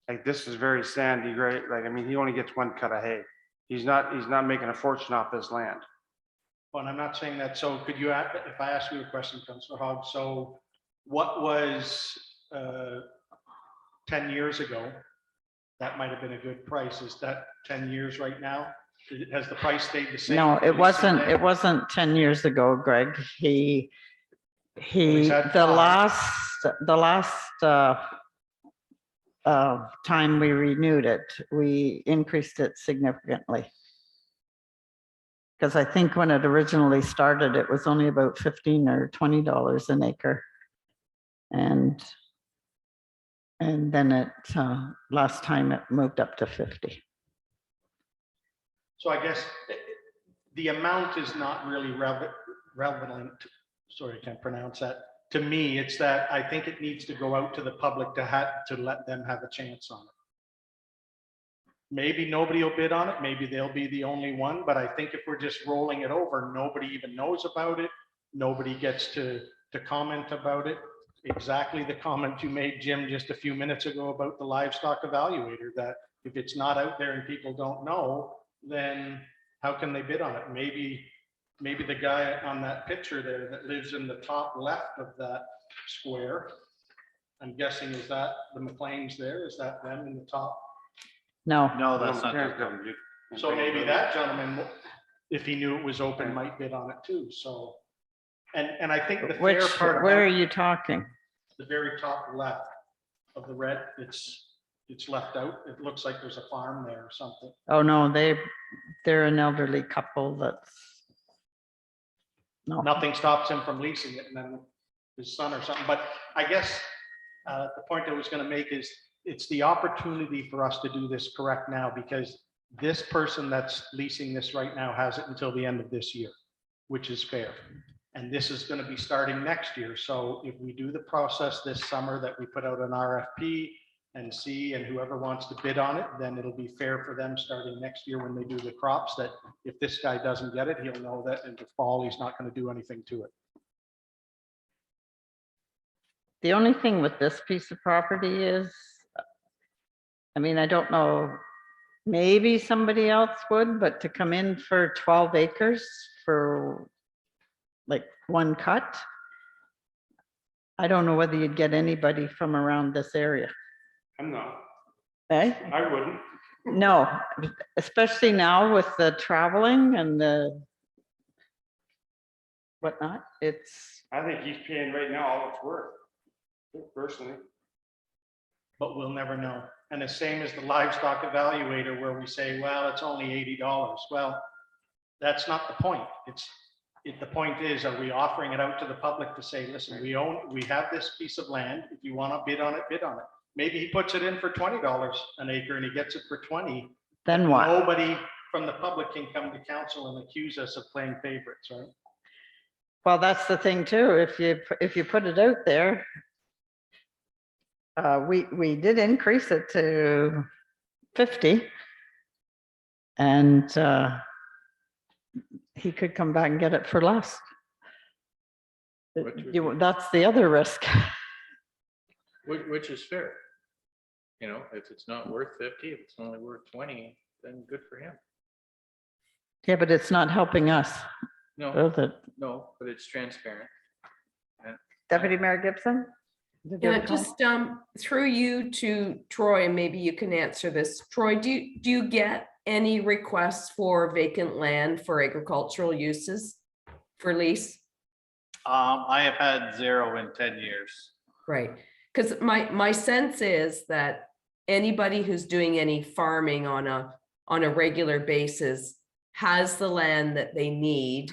[SPEAKER 8] Like, this is very sandy, right? Like, I mean, he only gets one cut of hay. He's not making a fortune off this land.
[SPEAKER 6] Well, I'm not saying that, so could you, if I ask you a question, Councillor Hogg, so what was 10 years ago? That might have been a good price. Is that 10 years right now? Has the price stayed the same?
[SPEAKER 1] No, it
[SPEAKER 6] Did
[SPEAKER 1] wasn't,
[SPEAKER 6] stay?
[SPEAKER 1] it wasn't 10 years ago, Greg. He,
[SPEAKER 6] he's had
[SPEAKER 1] the
[SPEAKER 6] five.
[SPEAKER 1] last time we renewed it, we increased it significantly. Because I think when it originally started, it was only about $15 or $20 an acre. And then it, last time it moved up to 50.
[SPEAKER 6] So I guess the amount is not really relevant. Sorry, I can't pronounce that. To me, it's that I think it needs to go out to the public to let them have a chance on it. Maybe nobody will bid on it. Maybe they'll be the only one. But I think if we're just rolling it over, nobody even knows about it. Nobody gets to comment about it. Exactly the comment you made, Jim, just a few minutes ago about the livestock evaluator, that if it's not out there and people don't know, then how can they bid on it? Maybe the guy on that picture there that lives in the top left of that square, I'm guessing, is that the McLean's there? Is that them in the top?
[SPEAKER 1] No,
[SPEAKER 4] no, that's not.
[SPEAKER 6] So maybe that gentleman, if he knew it was open, might bid on it too, so. And I think the fair part
[SPEAKER 1] where are
[SPEAKER 6] about
[SPEAKER 1] you talking?
[SPEAKER 6] the very top left of the red, it's left out. It looks like there's a farm there or something.
[SPEAKER 1] Oh, no, they're an elderly couple that's. No,
[SPEAKER 6] Nothing stops him from leasing it, and then his son or something. But I guess the point I was going to make is it's the opportunity for us to do this correct now, because this person that's leasing this right now has it until the end of this year, which is fair. And this is going to be starting next year. So if we do the process this summer that we put out an RFP and see, and whoever wants to bid on it, then it'll be fair for them starting next year when they do the crops, that if this guy doesn't get it, he'll know that in the fall, he's not going to do anything to it.
[SPEAKER 1] The only thing with this piece of property is, I mean, I don't know, maybe somebody else would, but to come in for 12 acres for like one cut, I don't know whether you'd get anybody from around this area.
[SPEAKER 8] I'm not,
[SPEAKER 1] Eh?
[SPEAKER 8] I wouldn't.
[SPEAKER 1] No, especially now with the traveling and the whatnot, it's,
[SPEAKER 8] I think he's paying right now all it's worth, personally.
[SPEAKER 6] But we'll never know. And the same as the livestock evaluator where we say, well, it's only $80. Well, that's not the point. The point is, are we offering it out to the public to say, listen, we have this piece of land. If you want to bid on it, bid on it. Maybe he puts it in for $20 an acre and he gets it for 20.
[SPEAKER 1] then what?
[SPEAKER 6] Nobody from the public can come to council and accuse us of playing favorites, right?
[SPEAKER 1] Well, that's the thing too. If you put it out there, we did increase it to 50. And he could come back and get it for less. That's the other risk.
[SPEAKER 5] Which is fair. You know, if it's not worth 50, if it's only worth 20, then good for him.
[SPEAKER 1] Yeah, but it's not helping us.
[SPEAKER 5] No,
[SPEAKER 1] Is it?
[SPEAKER 5] no, but it's transparent.
[SPEAKER 1] Deputy Mayor Gibson? Did you
[SPEAKER 3] Yeah,
[SPEAKER 1] have a comment?
[SPEAKER 3] just through you to Troy, and maybe you can answer this. Troy, do you get any requests for vacant land for agricultural uses for lease?
[SPEAKER 4] I have had 0 in 10 years.
[SPEAKER 3] Right, because my sense is that anybody who's doing any farming on a regular basis has the land that they need,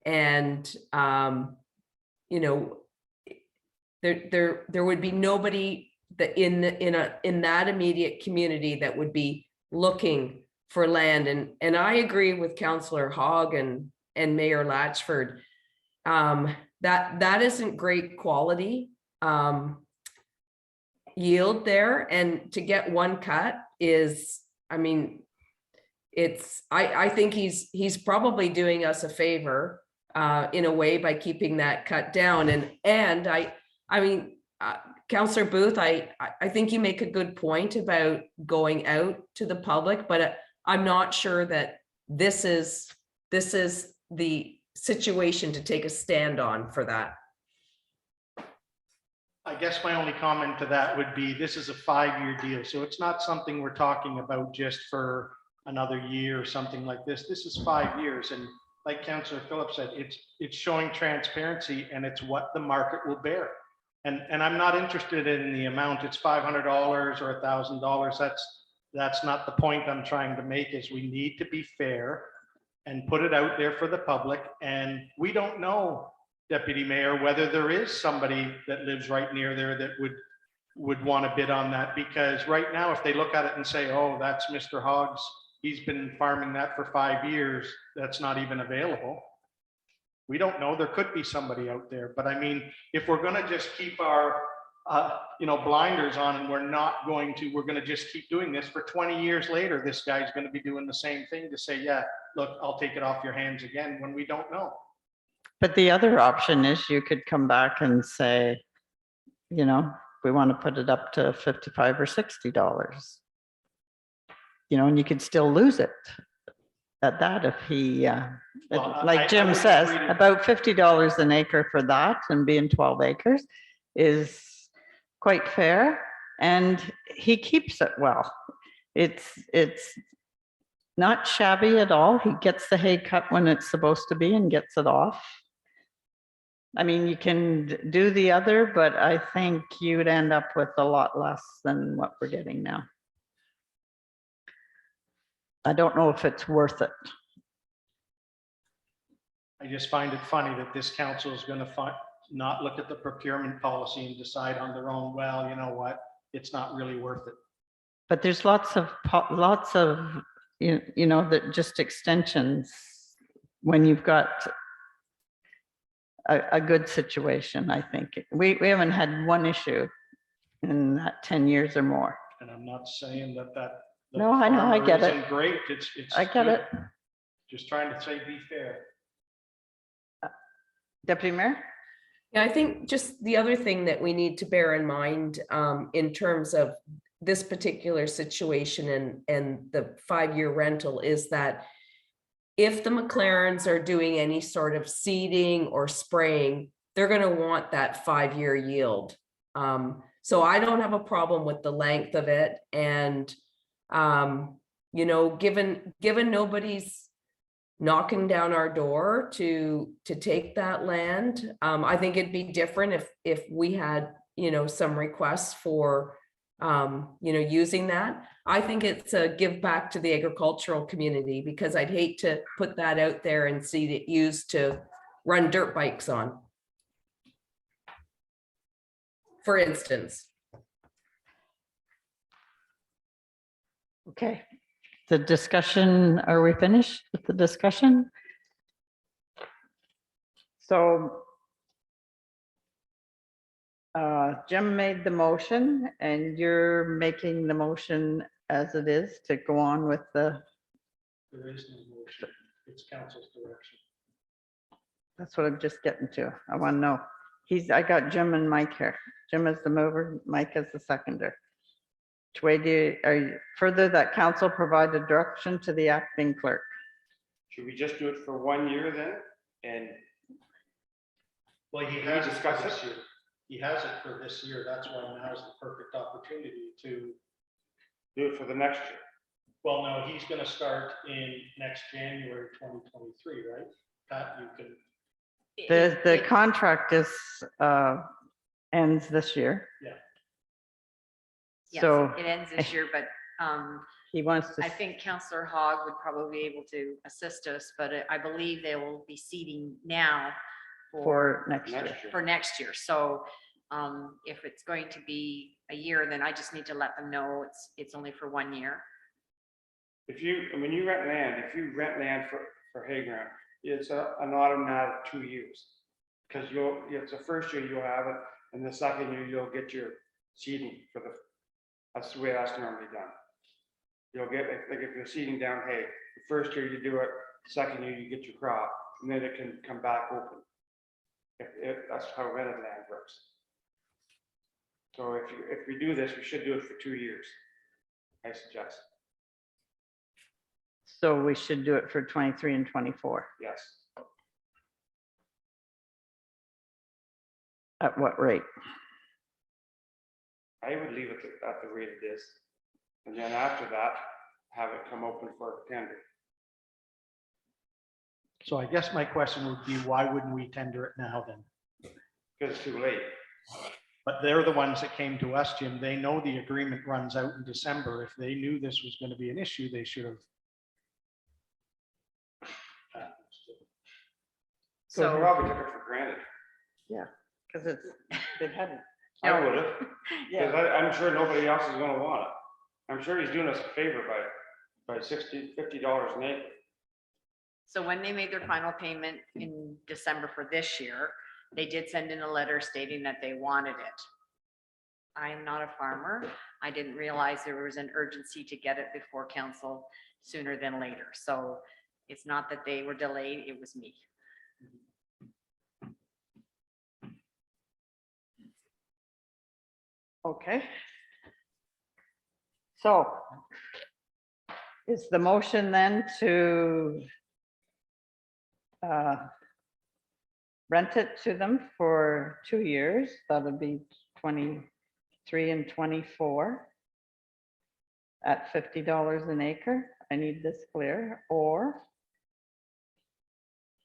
[SPEAKER 3] and you know, there would be nobody that in that immediate community that would be looking for land. And I agree with Councillor Hogg and Mayor Latchford. That isn't great quality yield there, and to get one cut is, I mean, I think he's probably doing us a favor in a way by keeping that cut down. And I mean, Councillor Booth, I think you make a good point about going out to the public, but I'm not sure that this is the situation to take a stand on for that.
[SPEAKER 6] I guess my only comment to that would be, this is a 5-year deal. So it's not something we're talking about just for another year or something like this. This is 5 years. And like Councillor Phillips said, it's showing transparency, and it's what the market will bear. And I'm not interested in the amount. It's $500 or $1,000. That's not the point I'm trying to make. Is we need to be fair and put it out there for the public. And we don't know, Deputy Mayor, whether there is somebody that lives right near there that would want to bid on that. Because right now, if they look at it and say, oh, that's Mr. Hogg's, he's been farming that for 5 years, that's not even available. We don't know. There could be somebody out there. But I mean, if we're going to just keep our blinders on, and we're going to just keep doing this for 20 years later, this guy's going to be doing the same thing to say, yeah, look, I'll take it off your hands again, when we don't know.
[SPEAKER 1] But the other option is you could come back and say, you know, we want to put it up to $55 or $60, you know, and you could still lose it at that if he, like Jim says, about $50 an acre for that, and being 12 acres is quite fair, and he keeps it well. It's not shabby at all. He gets the hay cut when it's supposed to be and gets it off. I mean, you can do the other, but I think you'd end up with a lot less than what we're getting now. I don't know if it's worth it.
[SPEAKER 6] I just find it funny that this council is going to not look at the procurement policy and decide on their own, well, you know what, it's not really worth it.
[SPEAKER 1] But there's lots of you know, that just extensions when you've got a good situation. I think we haven't had one issue in that 10 years or more.
[SPEAKER 6] And I'm not saying that
[SPEAKER 1] No, I know, I get it.
[SPEAKER 6] isn't great. It's
[SPEAKER 1] I get
[SPEAKER 6] good.
[SPEAKER 1] it.
[SPEAKER 6] Just trying to say, be fair.
[SPEAKER 1] Deputy Mayor?
[SPEAKER 3] Yeah, I think just the other thing that we need to bear in mind in terms of this particular situation and the 5-year rental is that if the McLarens are doing any sort of seeding or spraying, they're going to want that 5-year yield. So I don't have a problem with the length of it. And, you know, given nobody's knocking down our door to take that land, I think it'd be different if we had, you know, some requests for, you know, using that. I think it's a give back to the agricultural community, because I'd hate to put that out there and see it used to run dirt bikes on, for instance.
[SPEAKER 1] Okay, the discussion, are we finished with the discussion? So Jim made the motion and you're making the motion as it is to go on with the,
[SPEAKER 6] There is no motion. It's council's direction.
[SPEAKER 1] that's what I'm just getting to. I want to know. I got Jim and Mike here. Jim is the mover, Mike is the seconder. Which way are you, further that council provide a direction to the acting clerk?
[SPEAKER 8] Should we just do it for 1 year then? And
[SPEAKER 6] Well, he
[SPEAKER 8] we
[SPEAKER 6] has it for
[SPEAKER 8] discuss
[SPEAKER 6] this
[SPEAKER 8] it?
[SPEAKER 6] year. He has it for this year. That's why now is the perfect opportunity to,
[SPEAKER 8] do it for the next year.
[SPEAKER 6] well, no, he's gonna start in next January 2023, right? Pat, you can,
[SPEAKER 1] The contract is, ends this year.
[SPEAKER 2] Yes,
[SPEAKER 1] So
[SPEAKER 2] it ends this year, but
[SPEAKER 1] he wants to,
[SPEAKER 2] I think Counselor Hogg would probably be able to assist us, but I believe they will be seeding now
[SPEAKER 1] for next year.
[SPEAKER 8] Next year.
[SPEAKER 2] for next year. So if it's going to be a year, then I just need to let them know it's only for 1 year.
[SPEAKER 8] If you, when you rent land, if you rent land for hay ground, it's an automatic 2 years. Because it's the first year you'll have it, and the second year you'll get your seeding for that's the way that's normally done. You'll get, like if you're seeding down hay, the first year you do it, second year you get your crop, and then it can come back open. If that's how rented land works. So if we do this, we should do it for 2 years, I suggest.
[SPEAKER 1] So we should do it for 23 and 24.
[SPEAKER 8] Yes.
[SPEAKER 1] At what rate?
[SPEAKER 8] I would leave it at the rate it is. And then after that, have it come open for tender.
[SPEAKER 6] so I guess my question would be, why wouldn't we tender it now then?
[SPEAKER 8] Because it's too late.
[SPEAKER 6] But they're the ones that came to us, Jim. They know the agreement runs out in December. If they knew this was going to be an issue, they should have.
[SPEAKER 8] So
[SPEAKER 2] So
[SPEAKER 8] probably took it for granted.
[SPEAKER 1] Because it's, they've had it.
[SPEAKER 8] I would have,
[SPEAKER 1] Yeah.
[SPEAKER 8] because I'm sure nobody else is gonna want it. I'm sure he's doing us a favor by $50 an acre.
[SPEAKER 2] So when they made their final payment in December for this year, they did send in a letter stating that they wanted it. I'm not a farmer. I didn't realize there was an urgency to get it before council sooner than later. So it's not that they were delayed, it was me.
[SPEAKER 1] Okay. So is the motion then to rent it to them for 2 years? That would be 23 and 24 at $50 an acre. I need this clear, or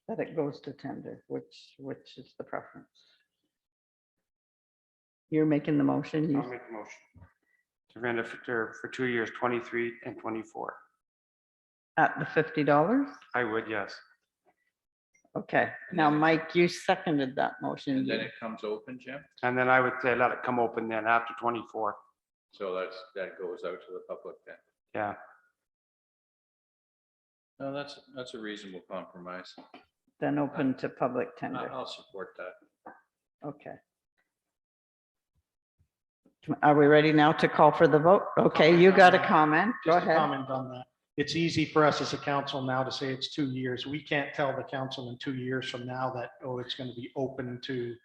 [SPEAKER 1] that it goes to tender, which is the preference? You're making the motion.
[SPEAKER 8] I'll
[SPEAKER 1] You,
[SPEAKER 8] make a motion. To rent it for 2 years, 23 and 24.
[SPEAKER 1] at the $50?
[SPEAKER 8] I would, yes.
[SPEAKER 1] Okay, now, Mike, you seconded that motion.
[SPEAKER 5] And then it comes open, Jim?
[SPEAKER 8] And then I would say let it come open then after 24.
[SPEAKER 5] So that goes out to the public then.
[SPEAKER 8] Yeah.
[SPEAKER 5] No, that's a reasonable compromise.
[SPEAKER 1] Then open to public tender.
[SPEAKER 5] I'll support that.
[SPEAKER 1] Okay. Are we ready now to call for the vote? Okay, you got a comment. Go
[SPEAKER 6] Just a
[SPEAKER 1] ahead.
[SPEAKER 6] comment on that. It's easy for us as a council now to say it's 2 years. We can't tell the council in 2 years from now that, oh, it's going to be open to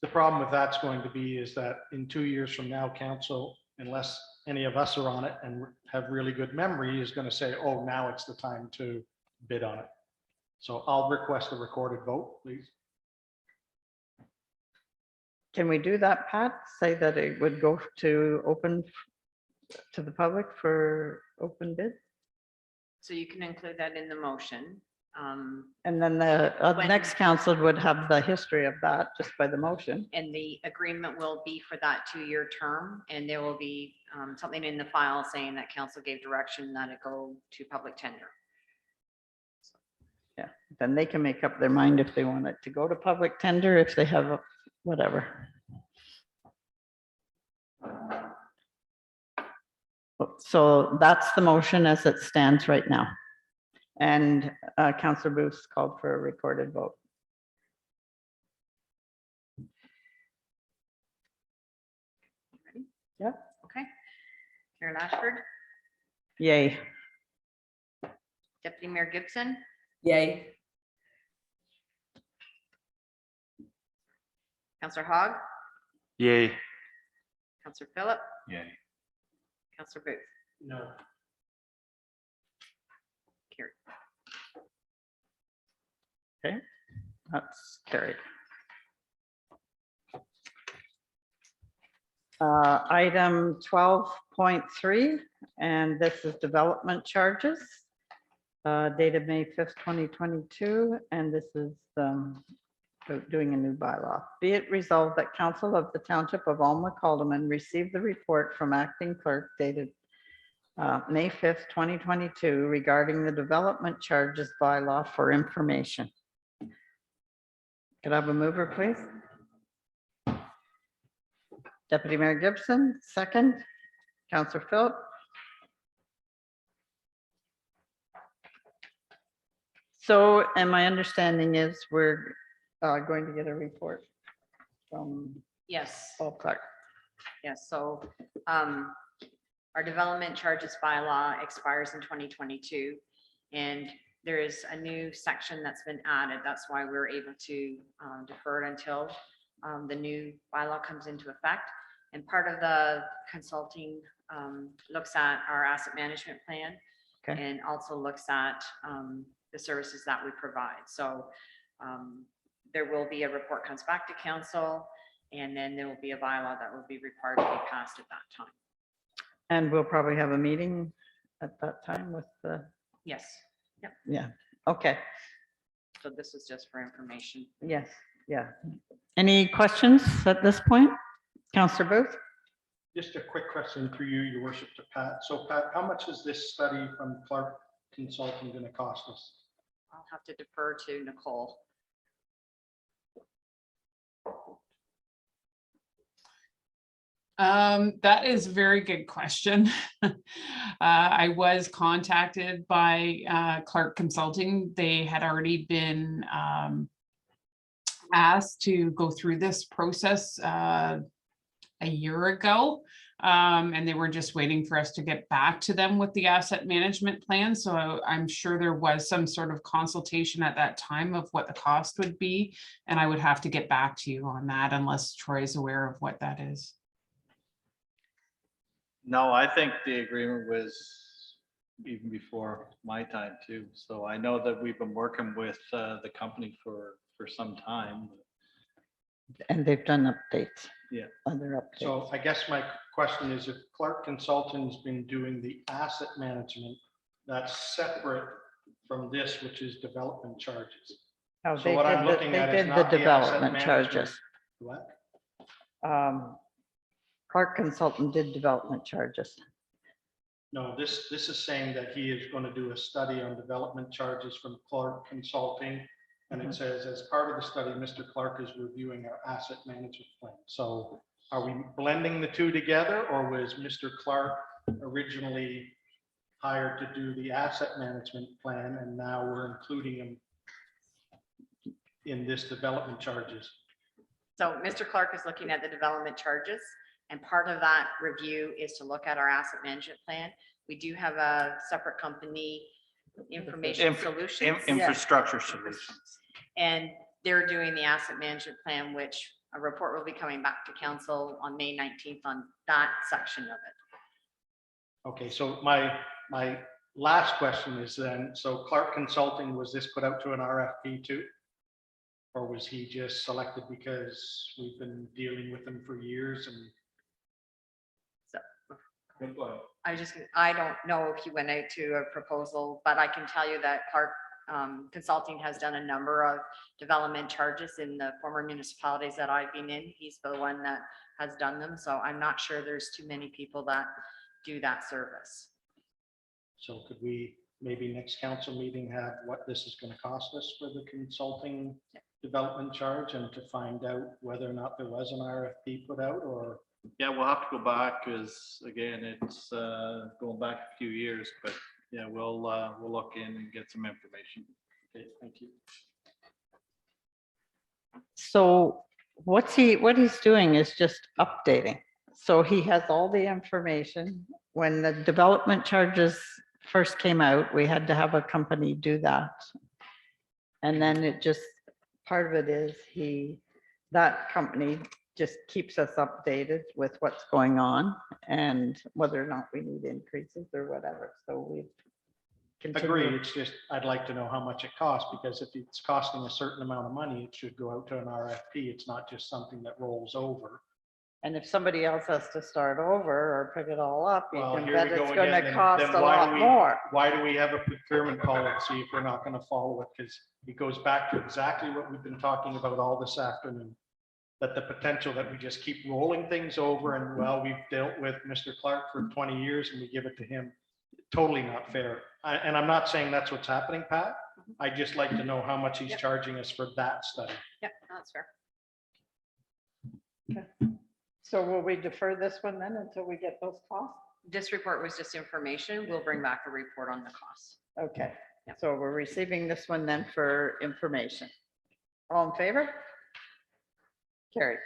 [SPEAKER 6] The problem with that's going to be is that in 2 years from now, council, unless any of us are on it and have really good memory, is going to say, oh, now it's the time to bid on it. So I'll request a recorded vote, please.
[SPEAKER 1] Can we do that, Pat? Say that it would go to open to the public for open bid?
[SPEAKER 2] So you can include that in the motion.
[SPEAKER 1] And then the
[SPEAKER 2] When-
[SPEAKER 1] next council would have the history of that just by the motion.
[SPEAKER 2] And the agreement will be for that 2-year term, and there will be something in the file saying that council gave direction that it go to public tender.
[SPEAKER 1] Yeah, then they can make up their mind if they want it to go to public tender, if they have whatever. So that's the motion as it stands right now. And Councillor Booth called for a recorded vote.
[SPEAKER 2] Ready?
[SPEAKER 1] Yep.
[SPEAKER 2] Okay. Mayor Lashford,
[SPEAKER 1] Yay.
[SPEAKER 2] Deputy Mayor Gibson,
[SPEAKER 3] Yay.
[SPEAKER 2] Councillor Hogg,
[SPEAKER 5] Yay.
[SPEAKER 2] Councillor Phillip,
[SPEAKER 5] Yay.
[SPEAKER 2] Councillor Booth.
[SPEAKER 6] No.
[SPEAKER 2] Carried.
[SPEAKER 1] Okay, that's carried. Item 12.3, and this is development charges. Dated May 5th, 2022, and this is doing a new bylaw. Be it resolved that Council of the Township of Alma Calderman received the report from Acting Clerk dated May 5th, 2022 regarding the development charges bylaw for information. Could I have a mover, please? Deputy Mayor Gibson, second. Councillor Phillip. So, and my understanding is we're going to get a report from
[SPEAKER 2] Yes.
[SPEAKER 1] Paul Clark.
[SPEAKER 2] Yes, so our development charges bylaw expires in 2022. And there is a new section that's been added. That's why we're able to defer it until the new bylaw comes into effect. And part of the consulting looks at our asset management plan.
[SPEAKER 1] Okay.
[SPEAKER 2] And also looks at the services that we provide. So there will be a report comes back to council, and then there will be a bylaw that will be required to be passed at that time.
[SPEAKER 1] And we'll probably have a meeting at that time with the,
[SPEAKER 2] Yes,
[SPEAKER 1] yeah, okay,
[SPEAKER 2] so this is just for information.
[SPEAKER 1] yes, yeah. Any questions at this point? Councillor Booth?
[SPEAKER 6] Just a quick question through you, your worship, to Pat. So Pat, how much is this study from Clark Consulting going to cost us?
[SPEAKER 2] I'll have to defer to Nicole.
[SPEAKER 10] That is a very good question. I was contacted by Clark Consulting. They had already been asked to go through this process a year ago. And they were just waiting for us to get back to them with the asset management plan. So I'm sure there was some sort of consultation at that time of what the cost would be. And I would have to get back to you on that unless Troy is aware of what that is.
[SPEAKER 4] No, I think the agreement was even before my time too. So I know that we've been working with the company for some time.
[SPEAKER 1] And they've done updates.
[SPEAKER 4] Yeah.
[SPEAKER 1] Other updates.
[SPEAKER 6] So I guess my question is, if Clark Consulting's been doing the asset management, that's separate from this, which is development charges.
[SPEAKER 1] Oh,
[SPEAKER 6] So
[SPEAKER 1] they
[SPEAKER 6] what I'm
[SPEAKER 1] did
[SPEAKER 6] looking at is
[SPEAKER 1] they did the
[SPEAKER 6] not the asset
[SPEAKER 1] development charges.
[SPEAKER 6] What?
[SPEAKER 1] Clark Consultant did development charges.
[SPEAKER 6] No, this is saying that he is going to do a study on development charges from Clark Consulting. And it says, as part of the study, Mr. Clark is reviewing our asset management plan. So are we blending the two together, or was Mr. Clark originally hired to do the asset management plan and now we're including him in this development charges?
[SPEAKER 2] So Mr. Clark is looking at the development charges, and part of that review is to look at our asset management plan. We do have a separate company, Information Solutions.
[SPEAKER 4] Infrastructure solutions.
[SPEAKER 2] And they're doing the asset management plan, which a report will be coming back to council on May 19th on that section of it.
[SPEAKER 6] Okay, so my last question is then, so Clark Consulting, was this put out to an RFP too? Or was he just selected because we've been dealing with him for years and?
[SPEAKER 2] I don't know if he went out to a proposal, but I can tell you that Clark Consulting has done a number of development charges in the former municipalities that I've been in. He's the one that has done them, so I'm not sure there's too many people that do that service.
[SPEAKER 6] So could we maybe next council meeting have what this is going to cost us for the consulting development charge, and to find out whether or not there was an RFP put out, or?
[SPEAKER 4] Yeah, we'll have to go back because again, it's going back a few years, but yeah, we'll look in and get some information.
[SPEAKER 6] Okay, thank you.
[SPEAKER 1] So what he's doing is just updating. So he has all the information. When the development charges first came out, we had to have a company do that. And then it just, part of it is that company just keeps us updated with what's going on and whether or not we need increases or whatever. So we
[SPEAKER 6] Agree, it's just, I'd like to know how much it costs, because if it's costing a certain amount of money, it should go out to an RFP. It's not just something that rolls over.
[SPEAKER 1] And if somebody else has to start over or pick it all up, you
[SPEAKER 6] Well,
[SPEAKER 1] can
[SPEAKER 6] here
[SPEAKER 1] bet
[SPEAKER 6] we
[SPEAKER 1] it's
[SPEAKER 6] go
[SPEAKER 1] gonna
[SPEAKER 6] again, then
[SPEAKER 1] cost a
[SPEAKER 6] why do
[SPEAKER 1] lot
[SPEAKER 6] we-
[SPEAKER 1] more.
[SPEAKER 6] Why do we have a procurement policy if we're not going to follow it? Because it goes back to exactly what we've been talking about all this afternoon. That the potential that we just keep rolling things over, and well, we've dealt with Mr. Clark for 20 years and we give it to him. Totally not fair. And I'm not saying that's what's happening, Pat. I'd just like to know how much he's charging us for that study.
[SPEAKER 2] Yep, that's fair.
[SPEAKER 1] So will we defer this one then until we get those costs?
[SPEAKER 2] This report was just information. We'll bring back a report on the costs.
[SPEAKER 1] Okay,
[SPEAKER 2] Yep.
[SPEAKER 1] so we're receiving this one then for information. All in favor? Carried.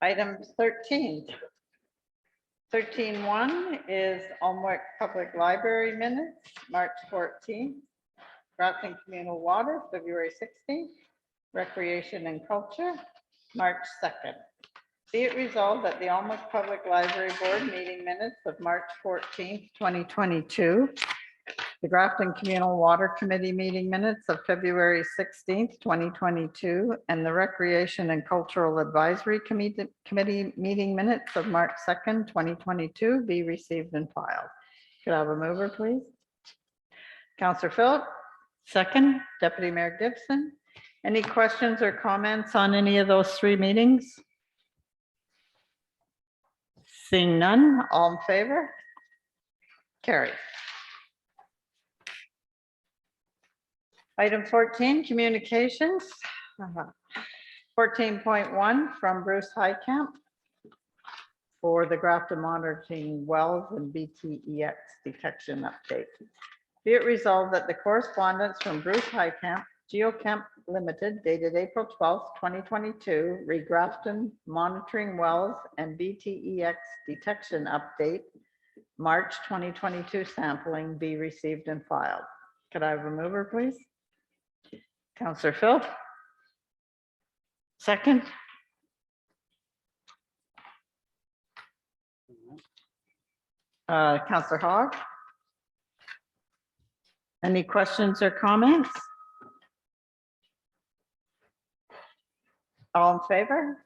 [SPEAKER 1] Item 13. 13.1 is Almwick Public Library minutes, March 14th. Grafton Communal Water, February 16th. Recreation and Culture, March 2nd. Be it resolved that the Almwick Public Library Board meeting minutes of March 14th, 2022, the Grafton Communal Water Committee meeting minutes of February 16th, 2022, and the Recreation and Cultural Advisory Committee meeting minutes of March 2nd, 2022 be received and filed. Could I have a mover, please? Councillor Philip, second. Deputy Mayor Gibson. Any questions or comments on any of those three meetings? Seeing none, all in favor? Carried. Item 14, communications. 14.1 from Bruce Highcamp for the Grafton monitoring wells and BTEX detection update. Be it resolved that the correspondence from Bruce Highcamp, Geocamp Limited, dated April 12th, 2022, re Grafton monitoring wells and BTEX detection update, March 2022 sampling be received and filed. Could I have a mover, please? Councillor Phil. Second. Councillor Hogg. Any questions or comments? All in favor?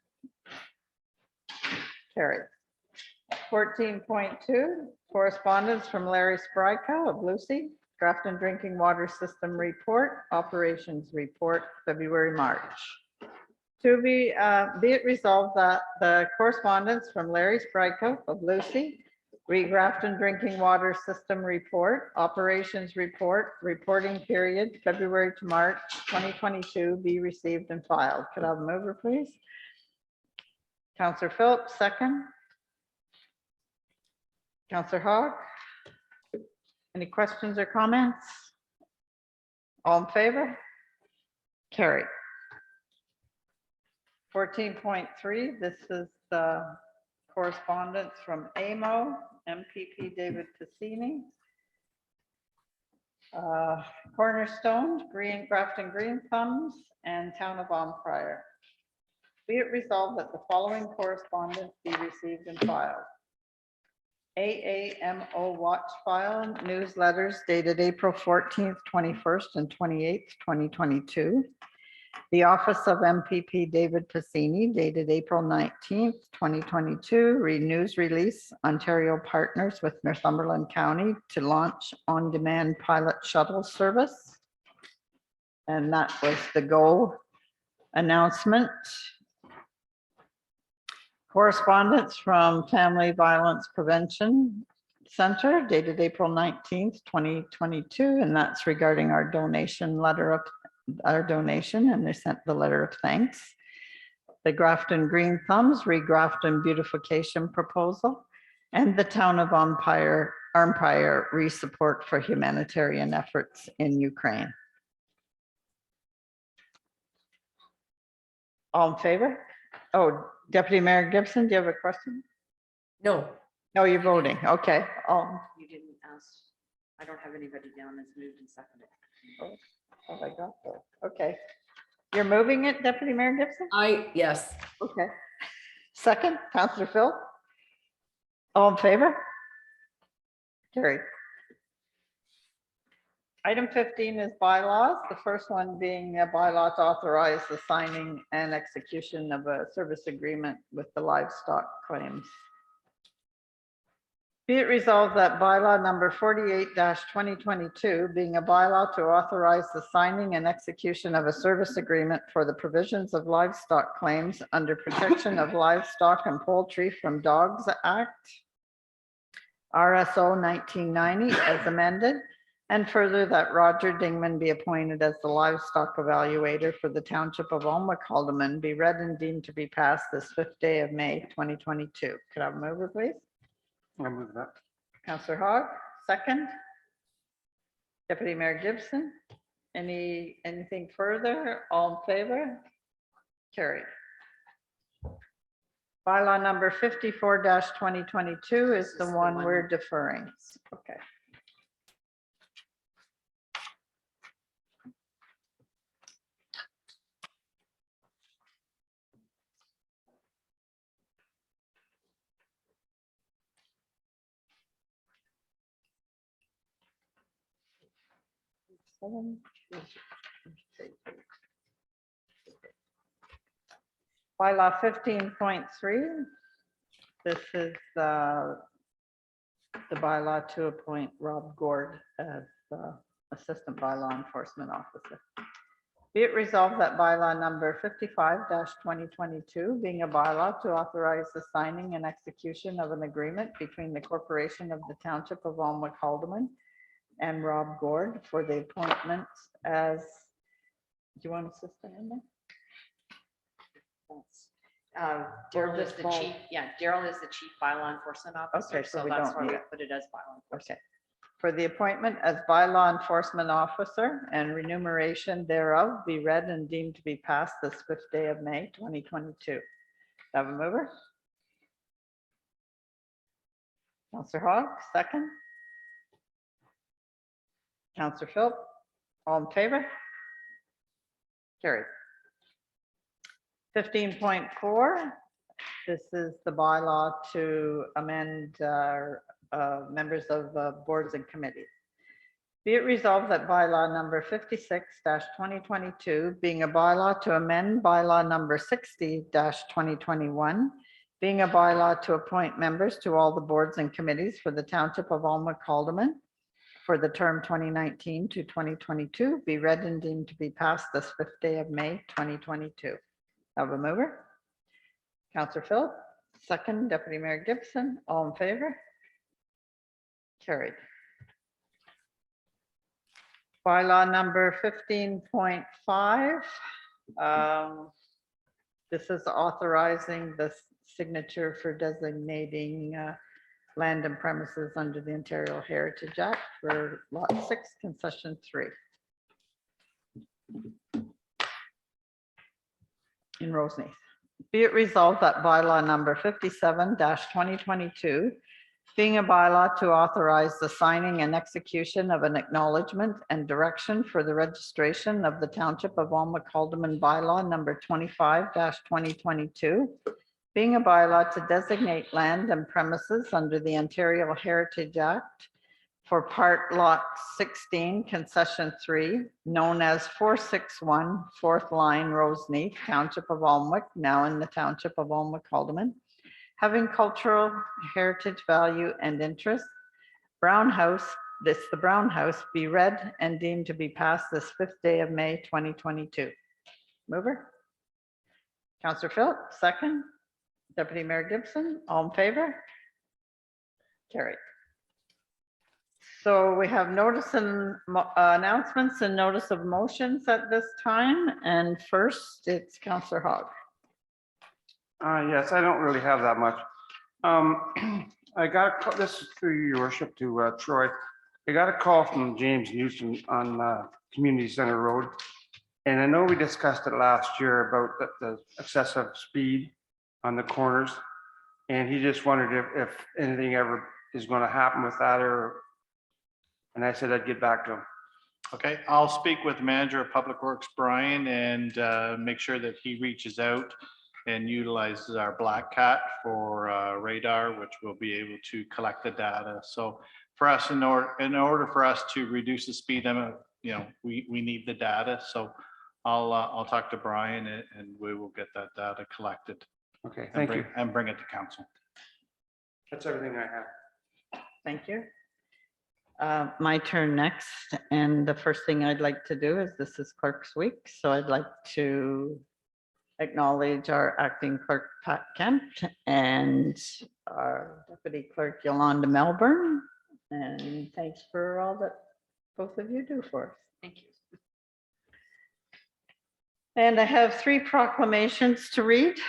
[SPEAKER 1] Carried. 14.2, correspondence from Larry Spryko of Lucy, Grafton Drinking Water System Report, Operations Report, February, March. To be it resolved that the correspondence from Larry Spryko of Lucy, Grafton Drinking Water System Report, Operations Report, reporting period, February to March 2022 be received and filed. Could I have a mover, please? Councillor Phillips, second. Councillor Hogg. Any questions or comments? All in favor? Carried. 14.3, this is the correspondence from AMO, MPP David Cassini. Cornerstone, Grafton Green Thumbs, and Town of Bonfire. Be it resolved that the following correspondence be received and filed. AAMO Watch File newsletters dated April 14th, 21st, and 28th, 2022. The Office of MPP David Passini dated April 19th, 2022. News release, Ontario partners with Northumberland County to launch on-demand pilot shuttle service. And that was the GO announcement. Correspondence from Family Violence Prevention Center dated April 19th, 2022, and that's regarding our donation, and they sent the letter of thanks. The Grafton Green Thumbs regrafton beautification proposal, and the Town of Armpire re-support for humanitarian efforts in Ukraine. All in favor? Oh, Deputy Mayor Gibson, do you have a question?
[SPEAKER 3] No,
[SPEAKER 1] No, you're voting. Okay.
[SPEAKER 2] You didn't ask, I don't have anybody down as moved and seconded.
[SPEAKER 1] Oh, I got that. Okay. You're moving it, Deputy Mayor Gibson?
[SPEAKER 3] yes.
[SPEAKER 1] Okay. Second, Councillor Phil? All in favor? Carried. Item 15 is bylaws. The first one being a bylaw to authorize the signing and execution of a service agreement with the livestock claims. Be it resolved that bylaw number 48-2022, being a bylaw to authorize the signing and execution of a service agreement for the provisions of livestock claims under Protection of Livestock and Poultry from Dogs Act, RSO 1990 as amended, and further that Roger Dingman be appointed as the livestock evaluator for the Township of Alma-Calderman, be read and deemed to be passed this 5th day of May, 2022. Could I have a mover, please?
[SPEAKER 8] I'll move that.
[SPEAKER 1] Councillor Hogg, second. Deputy Mayor Gibson, anything further? All in favor? Carried. Bylaw number 54-2022 is the one we're deferring. Okay. Bylaw 15.3. This is the bylaw to appoint Rob Gord as Assistant Bylaw Enforcement Officer. Be it resolved that bylaw number 55-2022, being a bylaw to authorize the signing and execution of an agreement between the Corporation of the Township of Alma-Calderman and Rob Gord for the appointment as, do you want assistant in there?
[SPEAKER 2] Daryl is the chief, Daryl is the chief bylaw enforcement officer,
[SPEAKER 1] Okay, so
[SPEAKER 2] so
[SPEAKER 1] we
[SPEAKER 2] that's
[SPEAKER 1] don't
[SPEAKER 2] why
[SPEAKER 1] need
[SPEAKER 2] we
[SPEAKER 1] it.
[SPEAKER 2] put it as bylaw enforcement.
[SPEAKER 1] Okay. For the appointment as bylaw enforcement officer and remuneration thereof be read and deemed to be passed this 5th day of May, 2022. Have a mover? Councillor Hogg, second. Councillor Philp, all in favor? Carried. 15.4, this is the bylaw to amend members of boards and committees. Be it resolved that bylaw number 56-2022, being a bylaw to amend bylaw number 60-2021, being a bylaw to appoint members to all the boards and committees for the Township of Alma-Calderman for the term 2019 to 2022, be read and deemed to be passed this 5th day of May, 2022. Have a mover? Councillor Philip, second. Deputy Mayor Gibson, all in favor? Carried. Bylaw number 15.5. This is authorizing the signature for designating land and premises under the Ontario Heritage Act for Lot 6, Concession 3. In Roseneath. Be it resolved that bylaw number 57-2022, Being a bylaw to authorize the signing and execution of an acknowledgement and direction for the registration of the Township of Almac Haldeman bylaw number 25-2022. Being a bylaw to designate land and premises under the Ontario Heritage Act for part lot 16, concession 3, known as 461 4th Line, Roseneath, Township of Almac, now in the Township of Almac Haldeman, having cultural heritage value and interest. Brown House, the Brown House, be read and deemed to be passed this 5th day of May, 2022. Mover? Councillor Phillips, second. Deputy Mayor Gibson, all in favor? Carried. So we have notice and announcements and notice of motions at this time. And first, it's Councillor Hogg.
[SPEAKER 8] Yes, I don't really have that much. I got, this is through your worship to Troy. I got a call from James Newsom on Community Center Road. And I know we discussed it last year about the excessive speed on the corners. And he just wondered if anything ever is going to happen with that, and I said I'd get back to him.
[SPEAKER 4] Okay, I'll speak with the manager of Public Works, Brian, and make sure that he reaches out and utilizes our Black Cat for radar, which will be able to collect the data. So for us, in order for us to reduce the speed limit, we need the data. So I'll talk to Brian and we will get that data collected.
[SPEAKER 8] Okay, thank you.
[SPEAKER 4] And bring it to council.
[SPEAKER 8] That's everything I have.
[SPEAKER 1] Thank you. My turn next, and the first thing I'd like to do is this is Clerk's Week, so I'd like to acknowledge our acting clerk, Pat Kemp, and our deputy clerk, Yolanda Melbourne, and thanks for all that both of you do for us.
[SPEAKER 2] Thank you.
[SPEAKER 1] And I have 3 proclamations to read.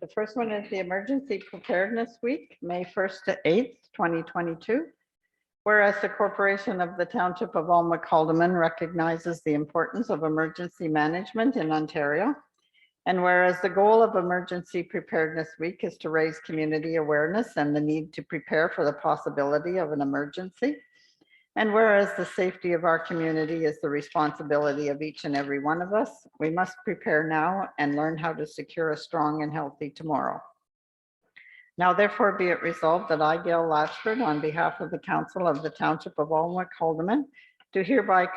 [SPEAKER 1] The first one is the Emergency Preparedness Week, May 1st to 8th, 2022. Whereas the Corporation of the Township of Almac Haldeman recognizes the importance of emergency management in Ontario. And whereas the goal of Emergency Preparedness Week is to raise community awareness and the need to prepare for the possibility of an emergency. And whereas the safety of our community is the responsibility of each and every one of us, we must prepare now and learn how to secure a strong and healthy tomorrow. Now therefore be it resolved that I, Gail Latchford, on behalf of the Council of the Township of Almac Haldeman, do hereby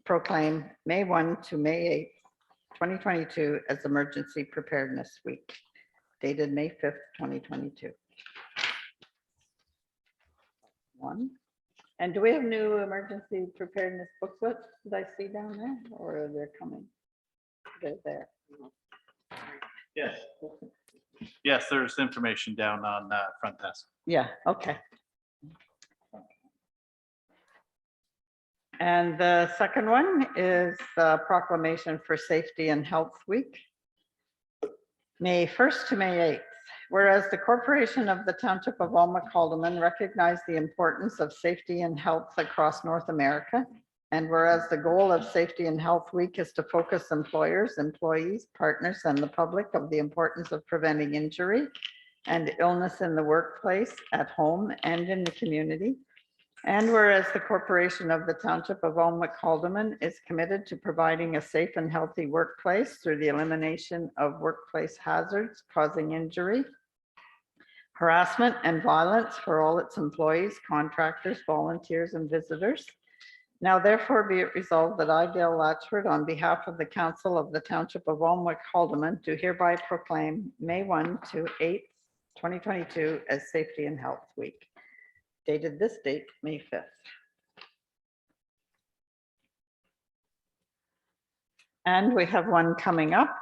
[SPEAKER 1] proclaim May 1 to May 8, 2022 as Emergency Preparedness Week, dated May 5th, 2022. 1. And do we have new emergency preparedness booklets that I see down there, or are they coming? They're there.
[SPEAKER 4] Yes. Yes, there's information down on front desk.
[SPEAKER 1] Yeah, okay. And the second one is the proclamation for Safety and Health Week, May 1st to May 8th. Whereas the Corporation of the Township of Almac Haldeman recognized the importance of safety and health across North America. And whereas the goal of Safety and Health Week is to focus employers, employees, partners, and the public of the importance of preventing injury and illness in the workplace, at home, and in the community. And whereas the Corporation of the Township of Almac Haldeman is committed to providing a safe and healthy workplace through the elimination of workplace hazards causing injury, harassment, and violence for all its employees, contractors, volunteers, and visitors. Now therefore be it resolved that I, Gail Latchford, on behalf of the Council of the Township of Almac Haldeman, do hereby proclaim May 1 to 8th, 2022 as Safety and Health Week, dated this date, May 5th. And we have one coming up,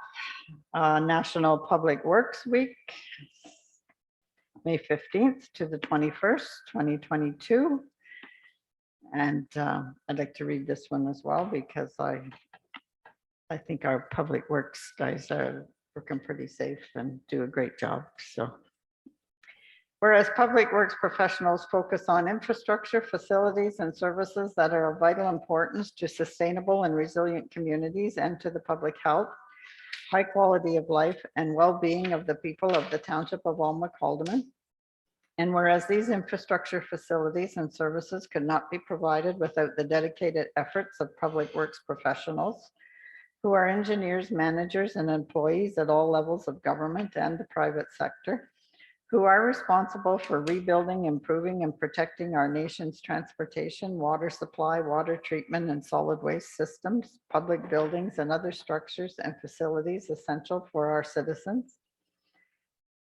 [SPEAKER 1] National Public Works Week, May 15th to the 21st, 2022. And I'd like to read this one as well because I think our public works guys are working pretty safe and do a great job. So whereas public works professionals focus on infrastructure, facilities, and services that are of vital importance to sustainable and resilient communities and to the public health, high quality of life, and well-being of the people of the Township of Almac Haldeman. And whereas these infrastructure facilities and services could not be provided without the dedicated efforts of public works professionals who are engineers, managers, and employees at all levels of government and the private sector, who are responsible for rebuilding, improving, and protecting our nation's transportation, water supply, water treatment, and solid waste systems, public buildings, and other structures and facilities essential for our citizens.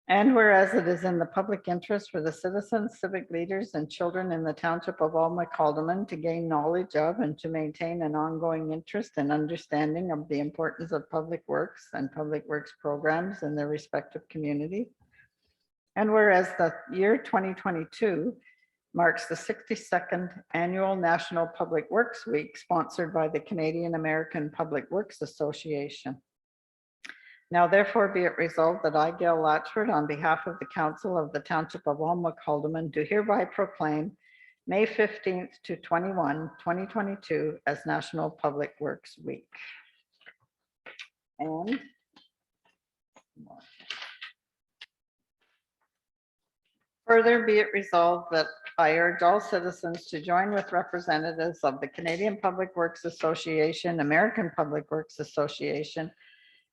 [SPEAKER 1] And whereas it is in the public interest for the citizens, civic leaders, and children in the township of Alma-Calderman to gain knowledge of and to maintain an ongoing interest and understanding of the importance of public works and public works programs in their respective community. And whereas the year 2022 marks the 62nd annual National Public Works Week sponsored by the Canadian American Public Works Association. Now therefore be it resolved that I, Gail Latchford, on behalf of the Council of the Township of Alma-Calderman, do hereby proclaim May 15th to 2022 as National Public Works Week. And further be it resolved that I urge all citizens to join with representatives of the Canadian Public Works Association, American Public Works Association,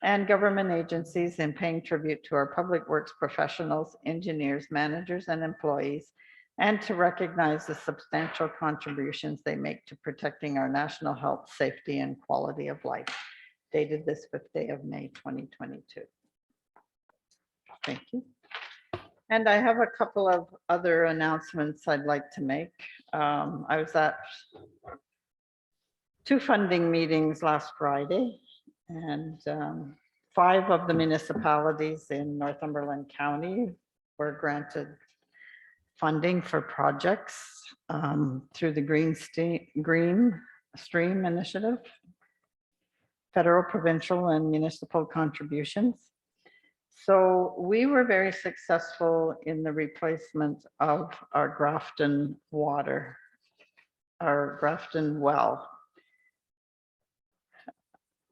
[SPEAKER 1] and government agencies in paying tribute to our public works professionals, engineers, managers, and employees, and to recognize the substantial contributions they make to protecting our national health, safety, and quality of life. Dated this 5th day of May, 2022. Thank you. And I have a couple of other announcements I'd like to make. I was at 2 funding meetings last Friday, and 5 of the municipalities in Northumberland County were granted funding for projects through the Green Stream Initiative, federal, provincial, and municipal contributions. So we were very successful in the replacement of our Grafton water, our Grafton well.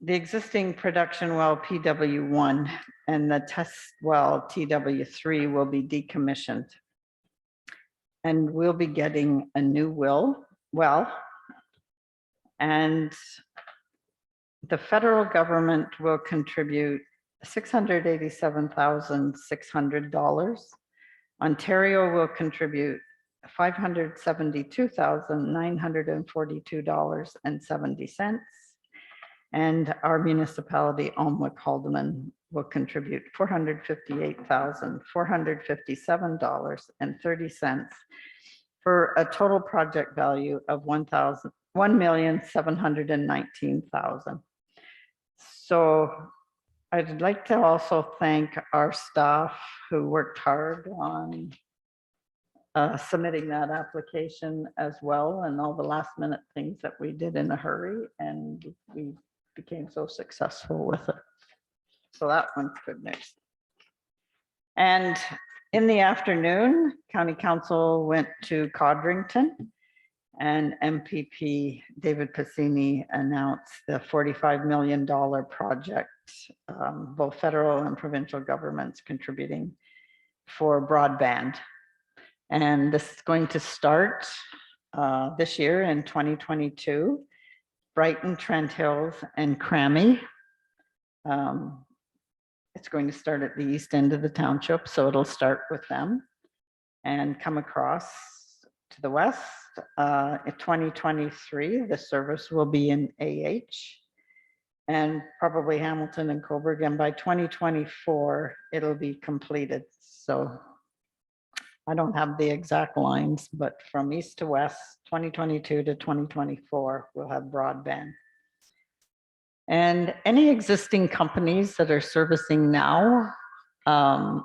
[SPEAKER 1] The existing production well PW1 and the test well TW3 will be decommissioned. And we'll be getting a new well, and the federal government will contribute $687,600. Ontario will contribute $572,942.70. And our municipality, Alma-Calderman, will contribute $458,457.30 for a total project value of $1,719,000. So I'd like to also thank our staff who worked hard on submitting that application as well, and all the last minute things that we did in a hurry, and we became so successful with it. So that one's good news. And in the afternoon, County Council went to Codrington, and MPP David Passini announced the $45 million project, both federal and provincial governments contributing for broadband. And this is going to start this year in 2022. Brighton, Trent Hills, and Crammy. It's going to start at the east end of the township, so it'll start with them and come across to the west. In 2023, the service will be in AH and probably Hamilton and Coburg, and by 2024, it'll be completed. So I don't have the exact lines, but from east to west, 2022 to 2024, we'll have broadband. And any existing companies that are servicing now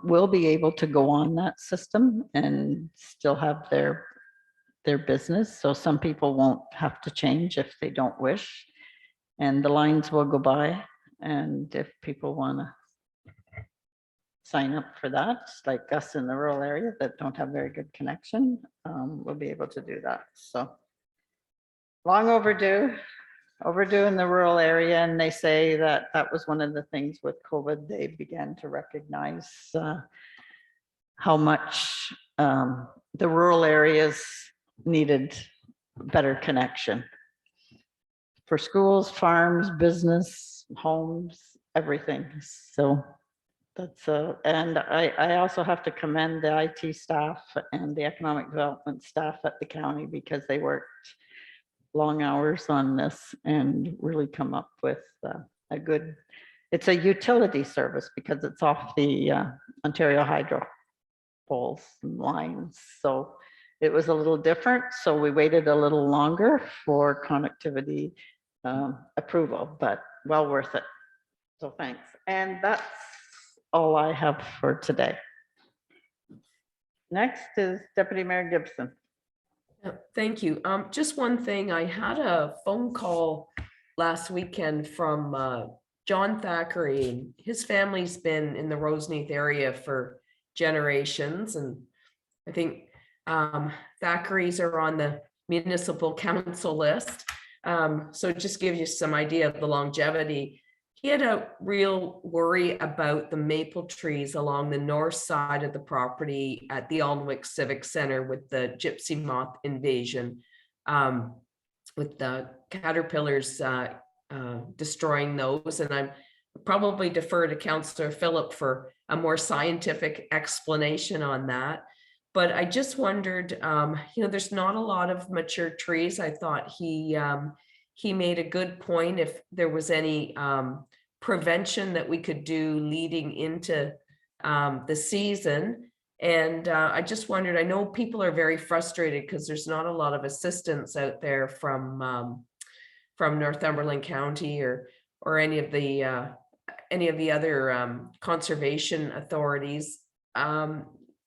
[SPEAKER 1] will be able to go on that system and still have their business. So some people won't have to change if they don't wish. And the lines will go by. And if people want to sign up for that, like us in the rural area that don't have very good connection, we'll be able to do that. So long overdue in the rural area. And they say that that was one of the things with COVID, they began to recognize how much the rural areas needed better connection for schools, farms, business, homes, everything. So that's, and I also have to commend the IT staff and the economic development staff at the county because they worked long hours on this and really come up with a good, it's a utility service because it's off the Ontario hydro poles and lines. So it was a little different. So we waited a little longer for connectivity approval, but well worth it. So thanks. And that's all I have for today. Next is Deputy Mayor Gibson.
[SPEAKER 3] Thank you. Just one thing, I had a phone call last weekend from John Thackeray. His family's been in the Roseneath area for generations, and I think Thackeray's are on the municipal council list. So it just gives you some idea of the longevity. He had a real worry about the maple trees along the north side of the property at the Alnwick Civic Center with the gypsy moth invasion, with the caterpillars destroying those. And I'm probably defer to Councillor Phillip for a more scientific explanation on that. But I just wondered, there's not a lot of mature trees. I thought he made a good point if there was any prevention that we could do leading into the season. And I just wondered, I know people are very frustrated because there's not a lot of assistance out there from Northumberland County or any of the other conservation authorities.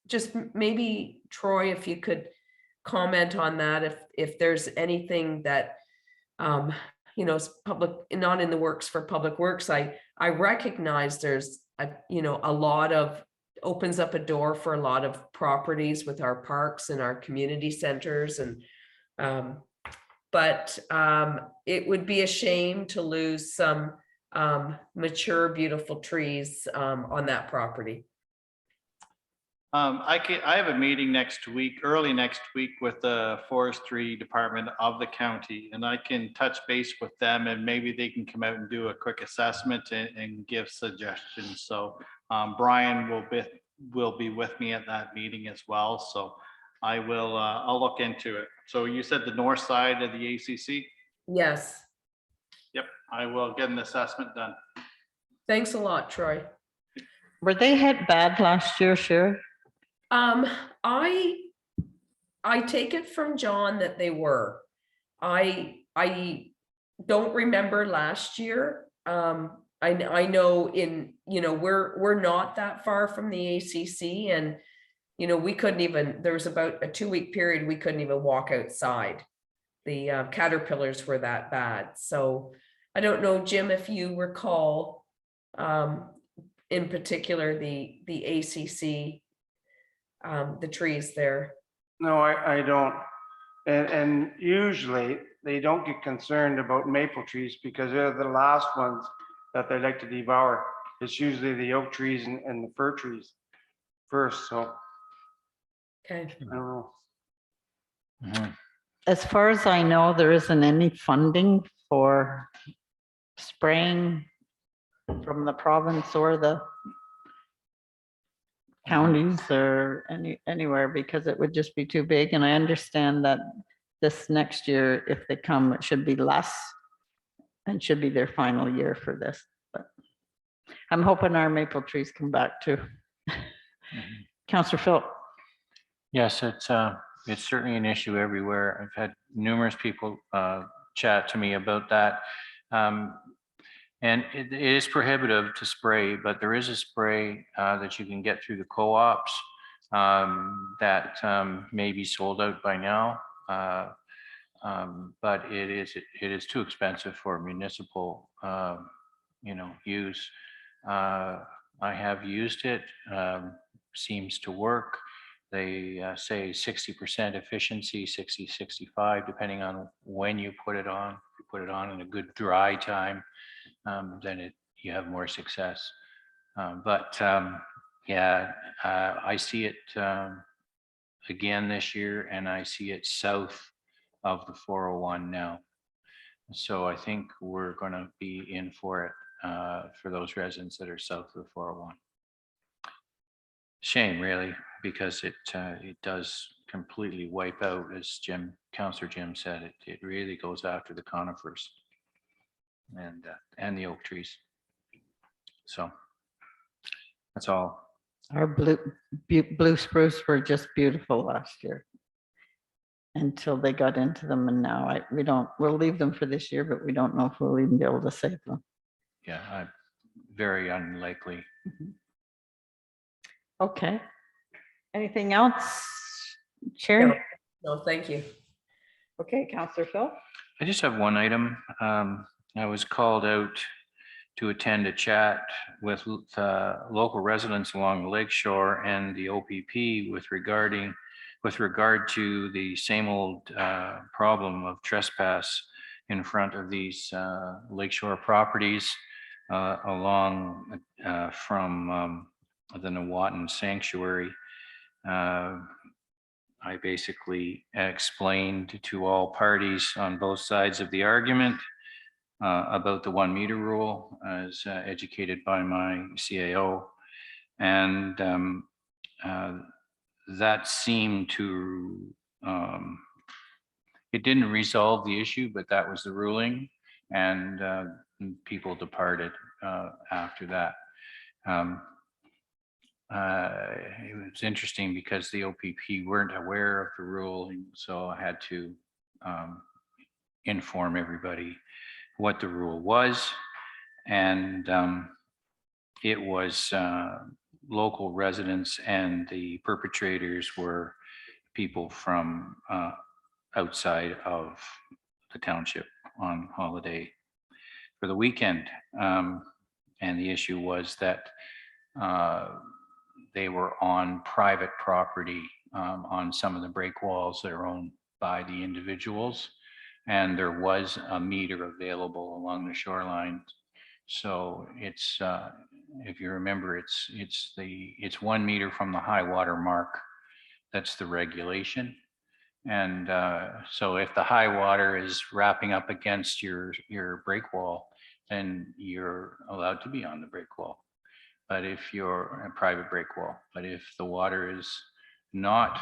[SPEAKER 3] Just maybe Troy, if you could comment on that, if there's anything that is public, not in the works for Public Works. I recognize there's a lot of, opens up a door for a lot of properties with our parks and our community centers, and but it would be a shame to lose some mature, beautiful trees on that property.
[SPEAKER 4] I have a meeting next week, early next week, with the forestry department of the county, and I can touch base with them and maybe they can come out and do a quick assessment and give suggestions. So Brian will be with me at that meeting as well. So I will, I'll look into it. So you said the north side of the ACC? Yep, I will get an assessment done.
[SPEAKER 3] Thanks a lot, Troy.
[SPEAKER 1] Were they hit bad last year, sure?
[SPEAKER 3] I take it from John that they were. I don't remember last year. I know we're not that far from the ACC, and we couldn't even, there was about a 2-week period we couldn't even walk outside. The caterpillars were that bad. So I don't know, Jim, if you recall in particular the ACC, the trees there.
[SPEAKER 8] No, I don't. And usually they don't get concerned about maple trees because they're the last ones that they like to devour. It's usually the oak trees and the fir trees first. So
[SPEAKER 3] Okay.
[SPEAKER 8] I don't know.
[SPEAKER 1] As far as I know, there isn't any funding for spraying from the province or the counties or anywhere, because it would just be too big. And I understand that this next year, if they come, it should be less and should be their final year for this. But I'm hoping our maple trees come back too. Councillor Phil.
[SPEAKER 5] Yes, it's certainly an issue everywhere. I've had numerous people chat to me about that. And it is prohibitive to spray, but there is a spray that you can get through the co-ops that may be sold out by now. But it is too expensive for municipal, use. I have used it, seems to work. They say 60% efficiency, 60, 65, depending on when you put it on. If you put it on in a good dry time, then you have more success. I see it again this year, and I see it south of the 401 now. So I think we're going to be in for it for those residents that are south of the 401. Shame, really, because it does completely wipe out, as Councillor Jim said, it really goes after the conifers and the oak trees. So that's all.
[SPEAKER 1] Our blue spruce were just beautiful last year. Until they got into them, and now we'll leave them for this year, but we don't know if we'll even be able to save them.
[SPEAKER 5] Yeah, very unlikely.
[SPEAKER 1] Okay. Anything else, Chair?
[SPEAKER 3] No, thank you.
[SPEAKER 1] Okay, Councillor Phil.
[SPEAKER 5] I just have one item. I was called out to attend a chat with local residents along the lake shore and the OPP with regard to the same old problem of trespass in front of these lakeshore properties along from the Nawatin Sanctuary. I basically explained to all parties on both sides of the argument about the 1 meter rule as educated by my CAO. And that seemed to, it didn't resolve the issue, but that was the ruling, and people departed after that. It was interesting because the OPP weren't aware of the rule, so I had to inform everybody what the rule was, and it was local residents, and the perpetrators were people from outside of the township on holiday for the weekend. And the issue was that they were on private property on some of the break walls that are owned by the individuals. And there was a meter available along the shoreline. So it's, if you remember, it's 1 meter from the high water mark. That's the regulation. And so if the high water is wrapping up against your break wall, then you're allowed to be on the break wall. But if you're a private break wall, but if the water is not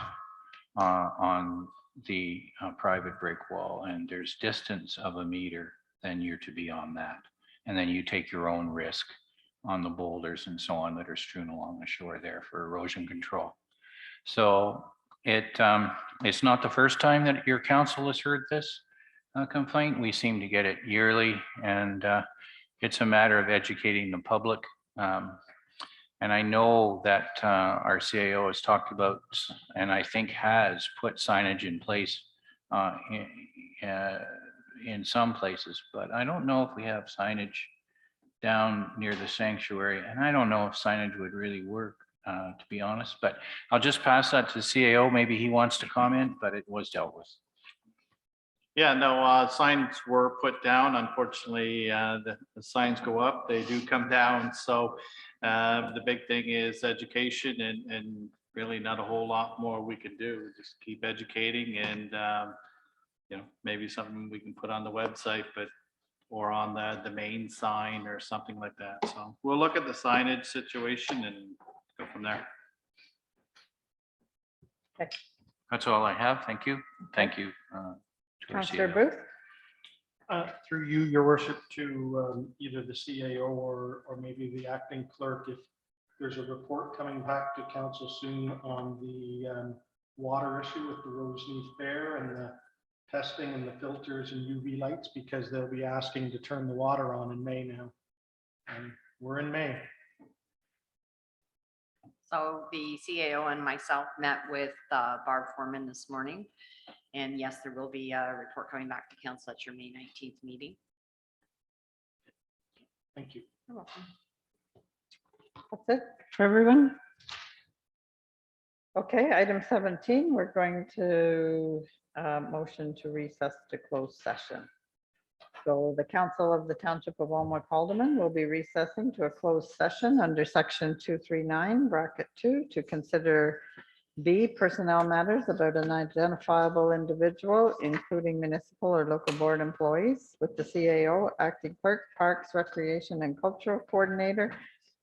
[SPEAKER 5] on the private break wall and there's distance of 1 meter, then you're to be on that. And then you take your own risk on the boulders and so on that are strewn along the shore there for erosion control. So it's not the first time that your council has heard this complaint. We seem to get it yearly, and it's a matter of educating the public. And I know that our CAO has talked about, and I think has put signage in place in some places, but I don't know if we have signage down near the sanctuary, and I don't know if signage would really work, to be honest, but I'll just pass that to the CAO. Maybe he wants to comment, but it was dealt with.
[SPEAKER 4] Yeah, no, signs were put down. Unfortunately, the signs go up, they do come down. So the big thing is education, and really not a whole lot more we can do. Just keep educating, and you know, maybe something we can put on the website, but or on the main sign or something like that. So we'll look at the signage situation and go from there.
[SPEAKER 5] That's all I have. Thank you. Thank you. To our
[SPEAKER 1] Councillor
[SPEAKER 5] CAO.
[SPEAKER 1] Booth.
[SPEAKER 6] Through you, your worship, to either the CAO or maybe the acting clerk, if there's a report coming back to council soon on the water issue with the Roseneath Fair and the testing and the filters and UV lights, because they'll be asking to turn the water on in May now. And we're in May.
[SPEAKER 2] So the CAO and myself met with Barb Foreman this morning. And yes, there will be a report coming back to council at your May 19th meeting.
[SPEAKER 6] Thank you.
[SPEAKER 2] You're welcome.
[SPEAKER 1] That's it for everyone. Okay, item 17, we're going to motion to recess to closed session. So the Council of the Township of Almac Haldeman will be recessing to a closed session under section 239(2) to consider B, personnel matters about an identifiable individual, including municipal or local board employees, with the CAO, acting clerk, parks, recreation, and cultural coordinator,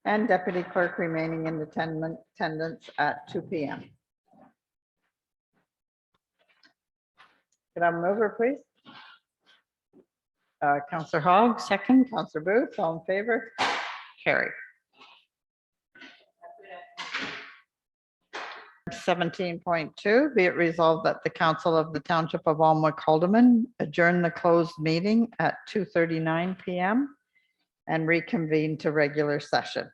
[SPEAKER 1] and deputy clerk remaining in attendance at 2 p.m. Could I have a mover, please? Counselor Hogg, second. Counselor Booth, all in favor? Carry. 17.2, be it resolved that the Council of the Township of Almac Haldeman adjourn the closed meeting at 2:39 p.m. and reconvene to regular session.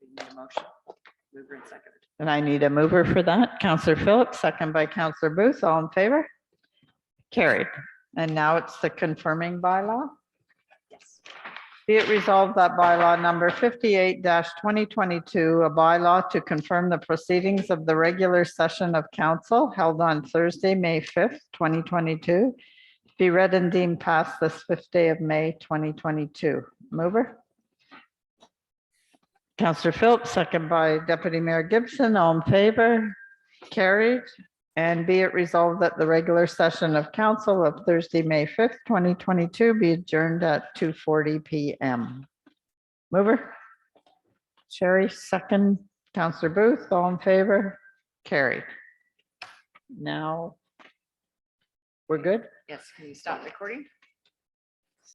[SPEAKER 2] We need a motion. Mover and second.
[SPEAKER 1] And I need a mover for that. Counselor Phillips, second by Counselor Booth, all in favor? Carried. And now it's the confirming bylaw.
[SPEAKER 2] Yes.
[SPEAKER 1] Be it resolved that bylaw number 58-2022, a bylaw to confirm the proceedings of the regular session of council held on Thursday, May 5th, 2022, be read and deemed passed this 5th day of May, 2022. Mover? Councillor Phillips, second by Deputy Mayor Gibson, all in favor? Carried. And be it resolved that the regular session of council of Thursday, May 5th, 2022 be adjourned at 2:40 p.m. Mover? Sherry, second. Counselor Booth, all in favor? Carried. Now, we're good?
[SPEAKER 2] Yes, can you stop recording?